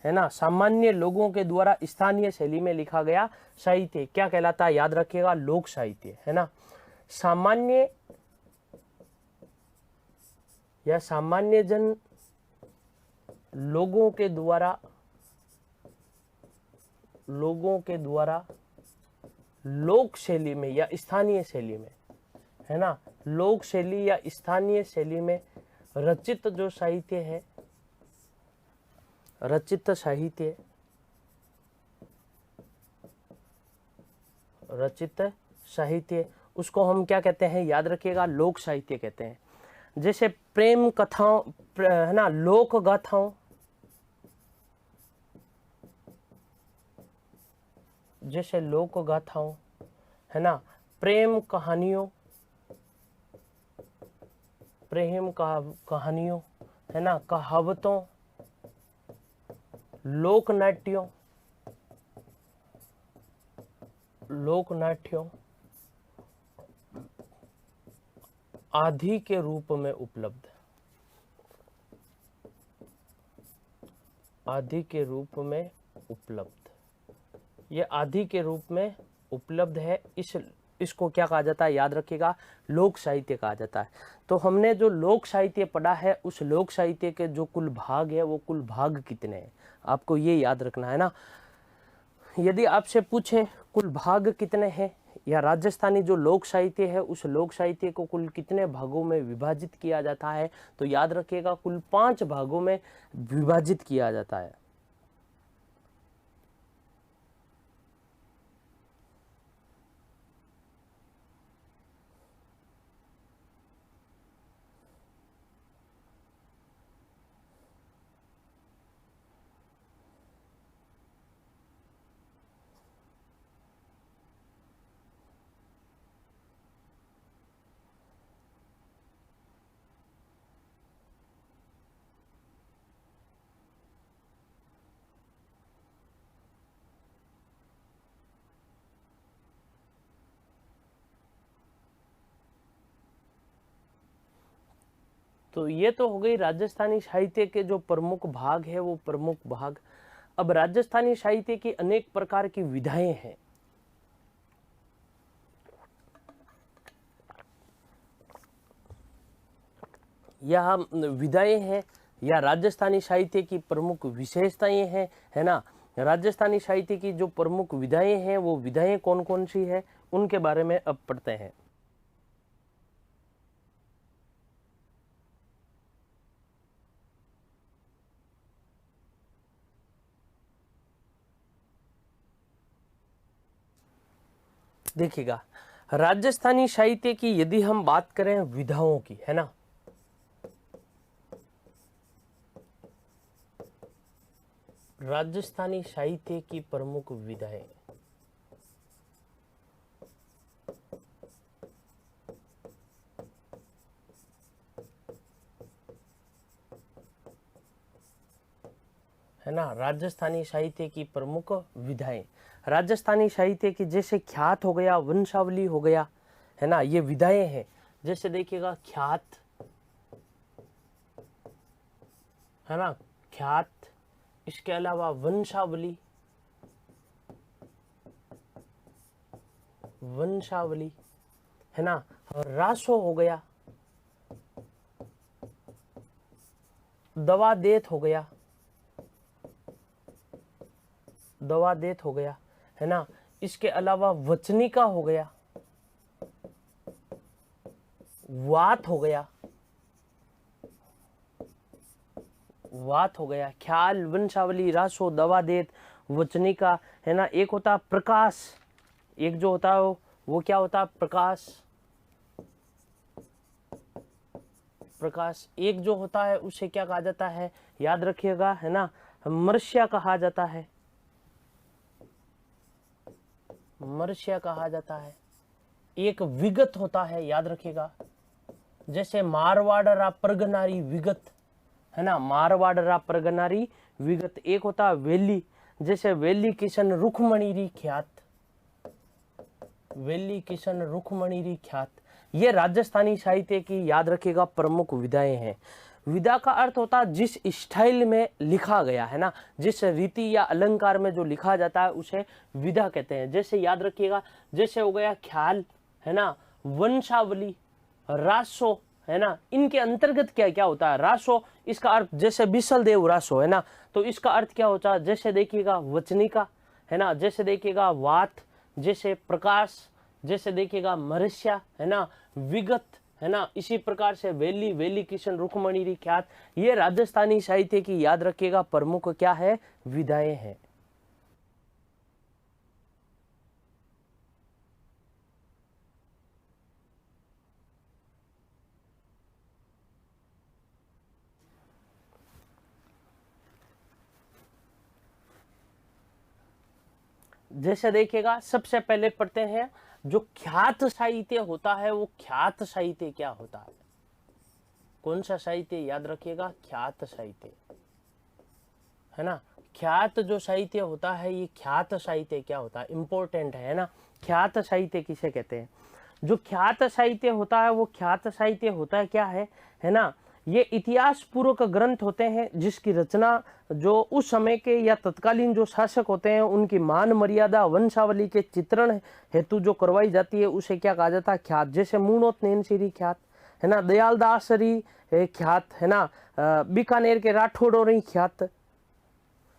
है ना, सामान्य लोगों के द्वारा स्थानीय शैली में लिखा गया साहित्य क्या कहलाता है, याद रखिएगा, लोक साहित्य, है ना। सामान्य या सामान्य जन लोगों के द्वारा लोक शैली में या स्थानीय शैली में, है ना, लोक शैली या स्थानीय शैली में रचित जो साहित्य है, रचित साहित्य, रचित साहित्य, उसको हम क्या कहते हैं, याद रखिएगा, लोक साहित्य कहते हैं। जैसे प्रेम कथाओं, है ना, लोक गाथाओं, जैसे लोक गाथाओं, है ना, प्रेम कहानियों, प्रेम कहानियों, है ना, कहावतों, लोक नाट्यों, लोक नाट्यों आदि के रूप में उपलब्ध, आदि के रूप में उपलब्ध, ये आदि के रूप में उपलब्ध है। इसको क्या कहा जाता है, याद रखिएगा, लोक साहित्य कहा जाता है। तो हमने जो लोक साहित्य पढ़ा है, उस लोक साहित्य के जो कुल भाग है वो कुल भाग कितने हैं, आपको ये याद रखना है ना। यदि आपसे पूछे कुल भाग कितने हैं, या राजस्थानी जो लोक साहित्य है उस लोक साहित्य को कुल कितने भागों में विभाजित किया जाता है, तो याद रखिएगा कुल 5 भागों में विभाजित किया जाता है। तो ये तो हो गई राजस्थानी साहित्य के जो प्रमुख भाग है वो प्रमुख भाग। अब राजस्थानी साहित्य की अनेक प्रकार की विधाएं हैं। यह विधाएं हैं या राजस्थानी साहित्य की प्रमुख विशेषताएं हैं, है ना। राजस्थानी साहित्य की जो प्रमुख विधाएं हैं वो विधाएं कौन कौन सी है उनके बारे में अब पढ़ते हैं। देखिएगा, राजस्थानी साहित्य की यदि हम बात करें विधाओं की, है ना, राजस्थानी साहित्य की प्रमुख विधाएं, है ना, राजस्थानी साहित्य की प्रमुख विधाएं। राजस्थानी साहित्य की जैसे ख्यात हो गया, वंशावली हो गया, है ना, ये विधाएं हैं। जैसे देखिएगा ख्यात, है ना, ख्यात, इसके अलावा वंशावली, वंशावली, है ना, रासो हो गया, दवादेत हो गया, दवादेत हो गया, है ना। इसके अलावा वचनिका हो गया, वात हो गया, वात हो गया, ख्याल, वंशावली, रासो, दवादेत, वचनिका, है ना। एक होता प्रकाश, एक जो होता है वो क्या होता है, प्रकाश, प्रकाश। एक जो होता है उसे क्या कहा जाता है, याद रखिएगा, है ना, मर्ष्या कहा जाता है, मर्ष्या कहा जाता है। एक विगत होता है, याद रखिएगा, जैसे मारवाड़रा प्रगनारी विगत, है ना, मारवाड़रा प्रगनारी विगत। एक होता है वेली, जैसे वेली किशन रुखमणिरी ख्यात, वेली किशन रुखमणिरी ख्यात। ये राजस्थानी साहित्य की, याद रखिएगा, प्रमुख विधाएं हैं। विधा का अर्थ होता है जिस स्टाइल में लिखा गया, है ना, जिस रीति या अलंकार में जो लिखा जाता है उसे विधा कहते हैं। जैसे याद रखिएगा, जैसे हो गया ख्याल, है ना, वंशावली, रासो, है ना। इनके अंतर्गत क्या क्या होता है, रासो, इसका अर्थ जैसे बिसल देव रासो, है ना, तो इसका अर्थ क्या होता है, जैसे देखिएगा वचनिका, है ना, जैसे देखिएगा वात, जैसे प्रकाश, जैसे देखिएगा मर्ष्या, है ना, विगत, है ना। इसी प्रकार से वेली, वेली किशन रुक्मणी ख्यात, ये राजस्थानी साहित्य की, याद रखिएगा, प्रमुख क्या है, विधाएं हैं। जैसे देखिएगा, सबसे पहले पढ़ते हैं जो ख्यात साहित्य होता है, वो ख्यात साहित्य क्या होता है, कौन सा साहित्य, याद रखिएगा, ख्यात साहित्य, है ना। ख्यात जो साहित्य होता है, ये ख्यात साहित्य क्या होता है, इंपॉर्टेंट है ना। ख्यात साहित्य किसे कहते हैं? जो ख्यात साहित्य होता है वो ख्यात साहित्य होता है क्या है ना, ये इतिहास पूर्वक ग्रंथ होते हैं जिसकी रचना जो उस समय के या तत्कालीन जो शासक होते हैं उनकी मान मर्यादा वंशावली के चित्रण हेतु जो करवाई जाती है उसे क्या कहा जाता है? ख्यात। जैसे मूणोत नैनशीरी ख्यात, है ना, दयालदासरी ख्यात, है ना, बीकानेर के राठौड़ों ख्यात,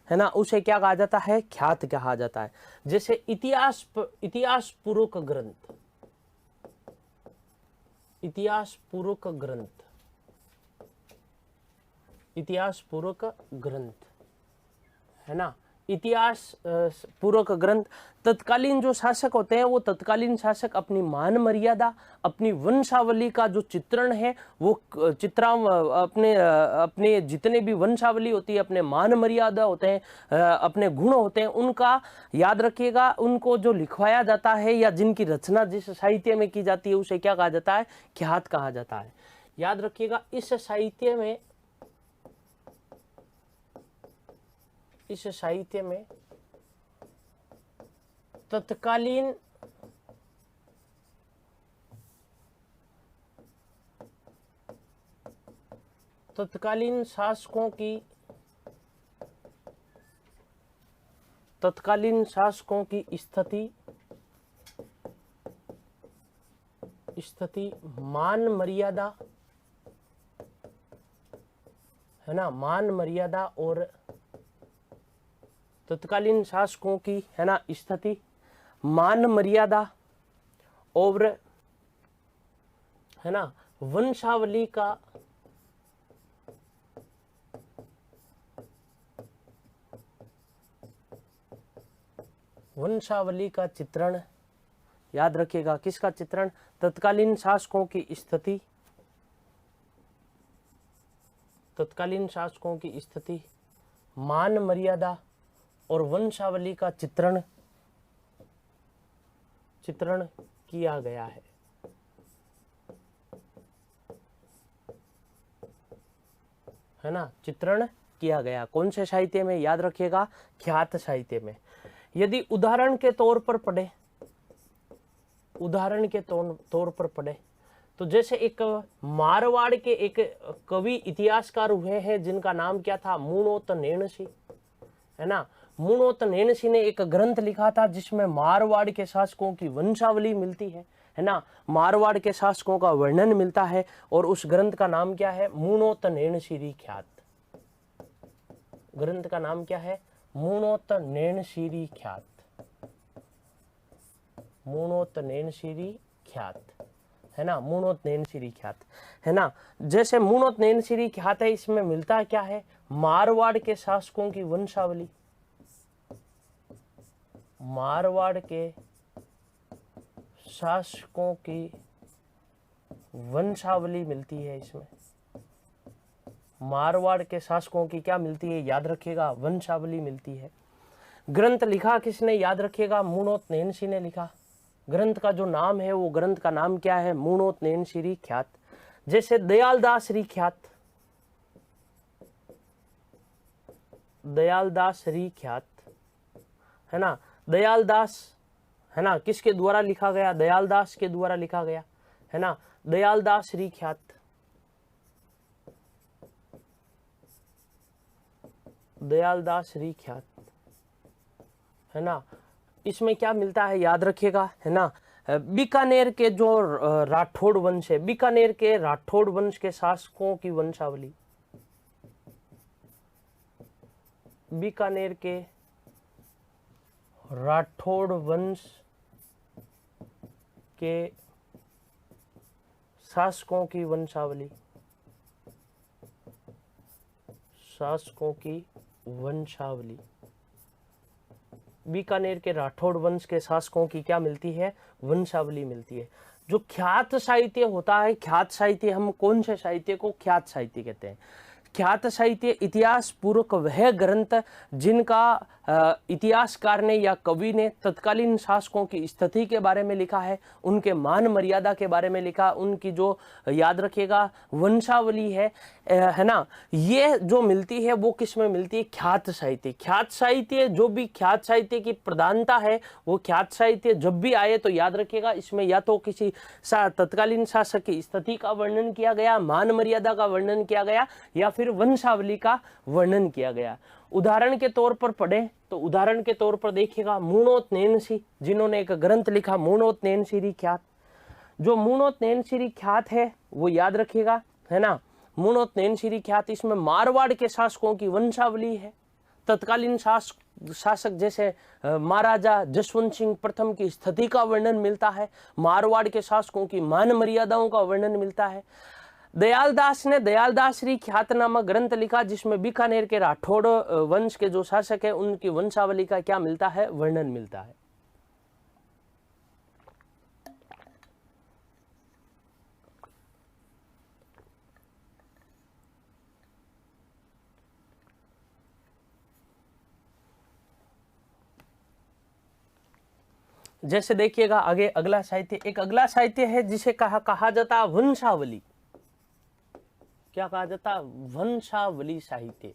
है ना, उसे क्या कहा जाता है? ख्यात कहा जाता है। जैसे इतिहास पूर्वक ग्रंथ, इतिहास पूर्वक ग्रंथ, इतिहास पूर्वक ग्रंथ, है ना, इतिहास पूर्वक ग्रंथ। तत्कालीन जो शासक होते हैं वो तत्कालीन शासक अपनी मान मर्यादा, अपनी वंशावली का जो चित्रण है वो अपने जितने भी वंशावली होती है, अपने मान मर्यादा होते हैं, अपने गुण होते हैं, उनका याद रखिएगा, उनको जो लिखवाया जाता है या जिनकी रचना जिस साहित्य में की जाती है उसे क्या कहा जाता है? ख्यात कहा जाता है। याद रखिएगा, इस साहित्य में तत्कालीन शासकों की स्थिति मान मर्यादा, है ना, मान मर्यादा और तत्कालीन शासकों की, है ना, स्थिति मान मर्यादा और, है ना, वंशावली का चित्रण। याद रखिएगा, किसका चित्रण? तत्कालीन शासकों की स्थिति, तत्कालीन शासकों की स्थिति, मान मर्यादा और वंशावली का चित्रण किया गया है ना, चित्रण किया गया। कौन से साहित्य में? याद रखिएगा, ख्यात साहित्य में। यदि उदाहरण के तौर पर पढ़े तो जैसे एक मारवाड़ के एक कवि इतिहासकार हुए हैं जिनका नाम क्या था? मूणोत नैनशी, है ना। मूणोत नैनशी ने एक ग्रंथ लिखा था जिसमें मारवाड़ के शासकों की वंशावली मिलती है ना, मारवाड़ के शासकों का वर्णन मिलता है, और उस ग्रंथ का नाम क्या है? मूणोत नैनशीरी ख्यात। ग्रंथ का नाम क्या है? मूणोत नैनशीरी ख्यात, मूणोत नैनशीरी ख्यात, है ना, मूणोत नैनशीरी ख्यात, है ना। जैसे मूणोत नैनशीरी ख्यात है, इसमें मिलता क्या है? मारवाड़ के शासकों की वंशावली, मारवाड़ के शासकों की वंशावली मिलती है। इसमें मारवाड़ के शासकों की क्या मिलती है? याद रखिएगा, वंशावली मिलती है। ग्रंथ लिखा किसने? याद रखिएगा, मूणोत नैनशी ने लिखा। ग्रंथ का जो नाम है वो ग्रंथ का नाम क्या है? मूणोत नैनशीरी ख्यात। जैसे दयालदासरी ख्यात, दयालदासरी ख्यात, है ना, दयालदास, है ना, किसके द्वारा लिखा गया? दयालदास के द्वारा लिखा गया, है ना, दयालदासरी ख्यात, दयालदासरी ख्यात, है ना। इसमें क्या मिलता है? याद रखिएगा, है ना, बीकानेर के जो राठौड़ वंश है, बीकानेर के राठौड़ वंश के शासकों की वंशावली, बीकानेर के राठौड़ वंश के शासकों की वंशावली, शासकों की वंशावली, बीकानेर के राठौड़ वंश के शासकों की क्या मिलती है? वंशावली मिलती है। जो ख्यात साहित्य होता है, ख्यात साहित्य, हम कौन से साहित्य को ख्यात साहित्य कहते हैं? ख्यात साहित्य इतिहास पूर्वक वह ग्रंथ जिनका इतिहासकार ने या कवि ने तत्कालीन शासकों की स्थिति के बारे में लिखा है, उनके मान मर्यादा के बारे में लिखा, उनकी जो याद रखिएगा वंशावली है ना, ये जो मिलती है वो किस में मिलती है? ख्यात साहित्य। ख्यात साहित्य, जो भी ख्यात साहित्य की प्रधानता है वो ख्यात साहित्य जब भी आए तो याद रखिएगा इसमें या तो किसी तत्कालीन शासक की स्थिति का वर्णन किया गया, मान मर्यादा का वर्णन किया गया, या फिर वंशावली का वर्णन किया गया। उदाहरण के तौर पर पढ़े तो उदाहरण के तौर पर देखिएगा मूणोत नैनसी, जिन्होंने एक ग्रंथ लिखा मूणोत नैनसिरी ख्यात। जो मूणोत नैनसिरी ख्यात है वो याद रखिएगा, है ना, मूणोत नैनसिरी ख्यात, इसमें मारवाड़ के शासकों की वंशावली है। तत्कालीन शासक जैसे महाराजा जसवंत सिंह प्रथम की स्थिति का वर्णन मिलता है, मारवाड़ के शासकों की मान मर्यादाओं का वर्णन मिलता है। दयालदास ने दयालदासरी ख्यात नामक ग्रंथ लिखा, जिसमें बीकानेर के राठौड़ वंश के जो शासक है उनकी वंशावली का क्या मिलता है? वर्णन मिलता है। जैसे देखिएगा आगे अगला साहित्य, एक अगला साहित्य है जिसे कहा जाता वंशावली। क्या कहा जाता? वंशावली साहित्य।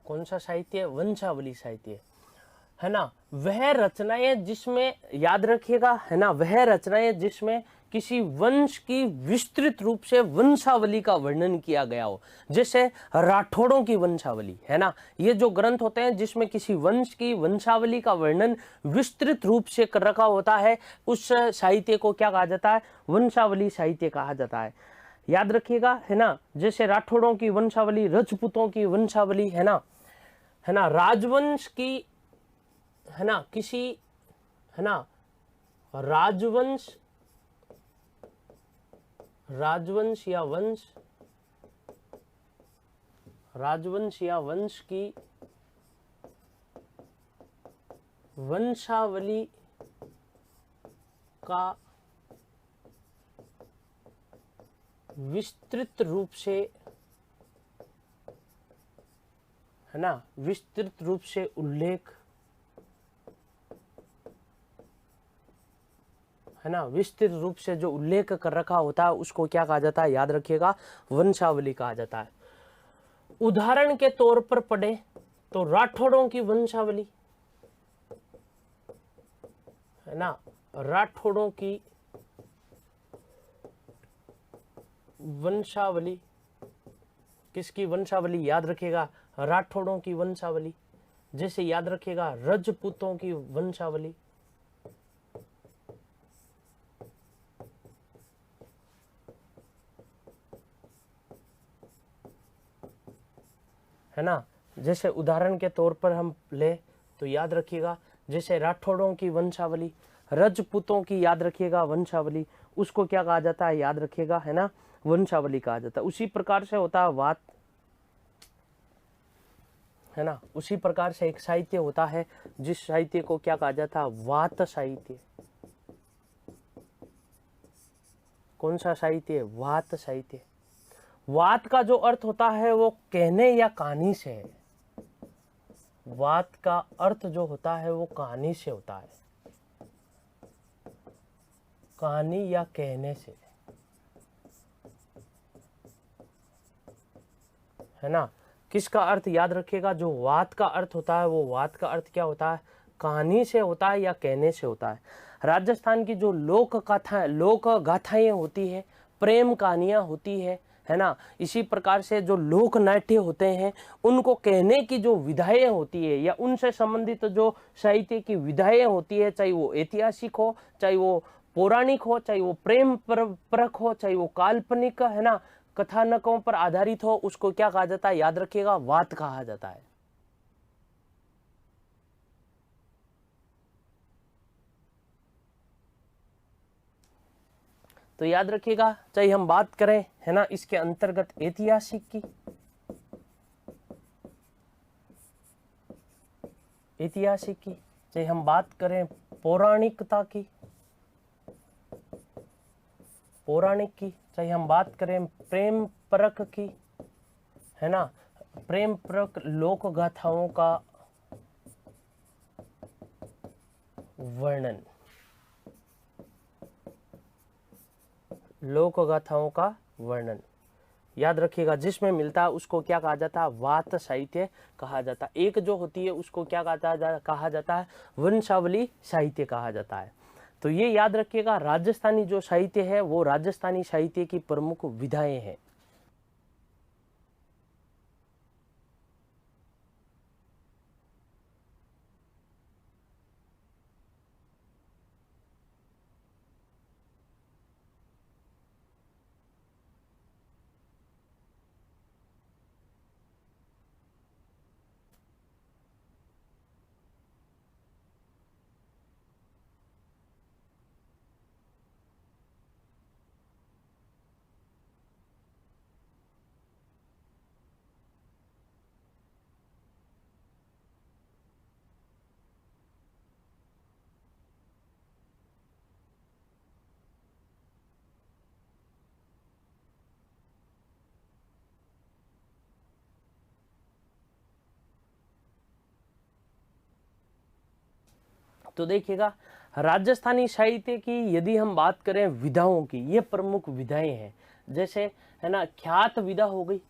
कौन सा साहित्य? वंशावली साहित्य, है ना। वह रचनाएं जिसमें याद रखिएगा, है ना, वह रचनाएं जिसमें किसी वंश की विस्तृत रूप से वंशावली का वर्णन किया गया हो, जैसे राठौड़ों की वंशावली, है ना। ये जो ग्रंथ होते हैं जिसमें किसी वंश की वंशावली का वर्णन विस्तृत रूप से कर रखा होता है, उस साहित्य को क्या कहा जाता है? वंशावली साहित्य कहा जाता है। याद रखिएगा, है ना, जैसे राठौड़ों की वंशावली, राजपूतों की वंशावली, है ना, राजवंश की, है ना, किसी, है ना, राजवंश या वंश, राजवंश या वंश की वंशावली का विस्तृत रूप से, है ना, विस्तृत रूप से उल्लेख, है ना, विस्तृत रूप से जो उल्लेख कर रखा होता है उसको क्या कहा जाता है? याद रखिएगा, वंशावली कहा जाता है। उदाहरण के तौर पर पढ़े तो राठौड़ों की वंशावली, है ना, राठौड़ों की वंशावली, किसकी वंशावली? याद रखिएगा, राठौड़ों की वंशावली। जैसे याद रखिएगा राजपूतों की वंशावली, है ना। जैसे उदाहरण के तौर पर हम ले तो याद रखिएगा, जैसे राठौड़ों की वंशावली, राजपूतों की याद रखिएगा वंशावली, उसको क्या कहा जाता है? याद रखिएगा, है ना, वंशावली कहा जाता है। उसी प्रकार से होता है वात, है ना, उसी प्रकार से एक साहित्य होता है जिस साहित्य को क्या कहा जाता है? वात साहित्य। कौन सा साहित्य? वात साहित्य। वात का जो अर्थ होता है वो कहने या कहानी से है। वात का अर्थ जो होता है वो कहानी से होता है, कहानी या कहने से, है ना। किसका अर्थ? याद रखिएगा, जो वात का अर्थ होता है वो वात का अर्थ क्या होता है? कहानी से होता है या कहने से होता है। राजस्थान की जो लोक गाथाएं होती है, प्रेम कहानियां होती है ना, इसी प्रकार से जो लोक नाट्य होते हैं उनको कहने की जो विधाएं होती है या उनसे संबंधित जो साहित्य की विधाएं होती है, चाहे वो ऐतिहासिक हो, चाहे वो पौराणिक हो, चाहे वो प्रेम परक हो, चाहे वो काल्पनिक, है ना, कथानकों पर आधारित हो, उसको क्या कहा जाता है? याद रखिएगा, वात कहा जाता है। तो याद रखिएगा, चाहे हम बात करें, है ना, इसके अंतर्गत ऐतिहासिक की, चाहे हम बात करें पौराणिकता की, चाहे हम बात करें प्रेम परख की, है ना, प्रेम परक लोक गाथाओं का वर्णन, लोक गाथाओं का वर्णन याद रखिएगा, जिसमें मिलता है उसको क्या कहा जाता है, वात साहित्य कहा जाता है। एक जो होती है उसको क्या कहा जाता है, वंशावली साहित्य कहा जाता है। तो ये याद रखिएगा, राजस्थानी जो साहित्य है वो राजस्थानी साहित्य की प्रमुख विधाएं हैं। तो देखिएगा, राजस्थानी साहित्य की यदि हम बात करें विधाओं की, ये प्रमुख विधाएं हैं। जैसे है ना, ख्यात विधा हो गई,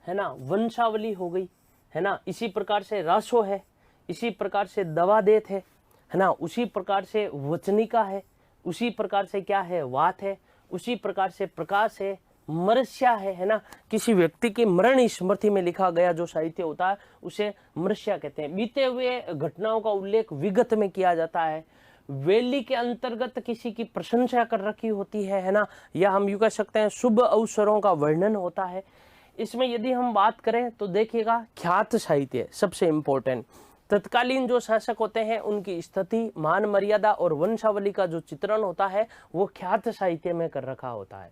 है ना, वंशावली हो गई, है ना, इसी प्रकार से रासो है, इसी प्रकार से दवादेत है ना, उसी प्रकार से वचनिका है, उसी प्रकार से क्या है, वात है, उसी प्रकार से प्रकाश है, मरस्या है ना, किसी व्यक्ति की मरण स्मृति में लिखा गया जो साहित्य होता है उसे मरस्या कहते हैं। बीते हुए घटनाओं का उल्लेख विगत में किया जाता है। वेली के अंतर्गत किसी की प्रशंसा कर रखी होती है ना, या हम यूं कह सकते हैं शुभ अवसरों का वर्णन होता है। इसमें यदि हम बात करें तो देखिएगा, ख्यात साहित्य सबसे इंपॉर्टेंट, तत्कालीन जो शासक होते हैं उनकी स्थिति, मान मर्यादा और वंशावली का जो चित्रण होता है वो ख्यात साहित्य में कर रखा होता है।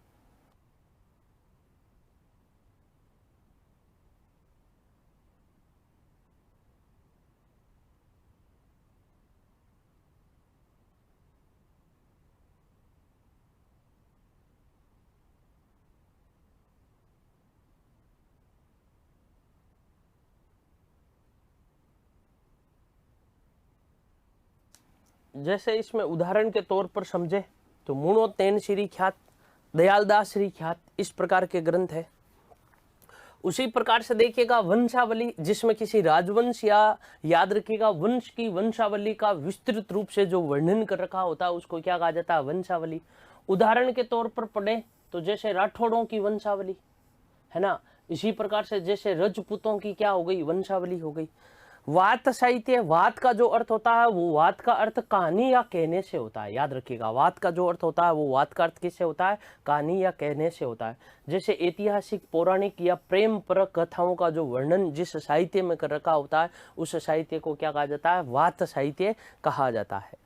जैसे इसमें उदाहरण के तौर पर समझे तो मूणो तेन श्री ख्यात, दयालदास श्री ख्यात, इस प्रकार के ग्रंथ है। उसी प्रकार से देखिएगा वंशावली, जिसमें किसी राजवंश या याद रखिएगा वंश की वंशावली का विस्तृत रूप से जो वर्णन कर रखा होता है उसको क्या कहा जाता है, वंशावली। उदाहरण के तौर पर पढ़े तो जैसे राठौड़ों की वंशावली, है ना, इसी प्रकार से जैसे रजपूतों की क्या हो गई, वंशावली हो गई। वात साहित्य, वात का जो अर्थ होता है वो वात का अर्थ कहानी या कहने से होता है। याद रखिएगा, वात का जो अर्थ होता है वो वात का अर्थ किससे होता है, कहानी या कहने से होता है। जैसे ऐतिहासिक, पौराणिक या प्रेम परक कथाओं का जो वर्णन जिस साहित्य में कर रखा होता है उस साहित्य को क्या कहा जाता है, वात साहित्य कहा जाता है।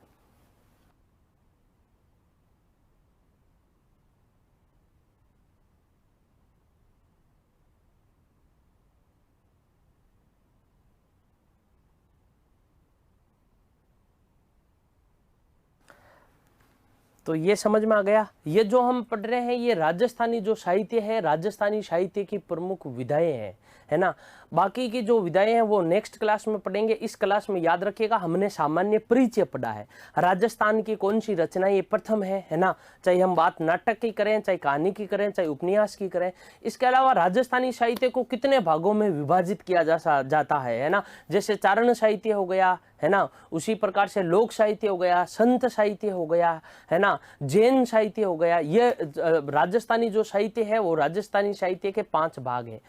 तो ये समझ में आ गया। ये जो हम पढ़ रहे हैं ये राजस्थानी जो साहित्य है, राजस्थानी साहित्य की प्रमुख विधाएं हैं, है ना। बाकी की जो विधाएं हैं वो नेक्स्ट क्लास में पढ़ेंगे। इस क्लास में याद रखिएगा हमने सामान्य परिचय पढ़ा है, राजस्थान की कौन सी रचना ये प्रथम है ना, चाहे हम बात नाटक की करें, चाहे कहानी की करें, चाहे उपन्यास की करें। इसके अलावा राजस्थानी साहित्य को कितने भागों में विभाजित किया जाता है ना, जैसे चारण साहित्य हो गया, है ना, उसी प्रकार से लोक साहित्य हो गया, संत साहित्य हो गया, है ना, जैन साहित्य हो गया। ये राजस्थानी जो साहित्य है वो राजस्थानी साहित्य के 5 भाग हैं।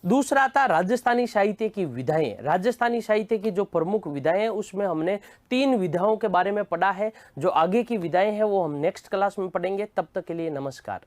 दूसरा था राजस्थानी साहित्य की विधाएं। राजस्थानी साहित्य की जो प्रमुख विधाएं हैं उसमें हमने 3 विधाओं के बारे में पढ़ा है। जो आगे की विधाएं हैं वो हम नेक्स्ट क्लास में पढ़ेंगे। तब तक के लिए नमस्कार।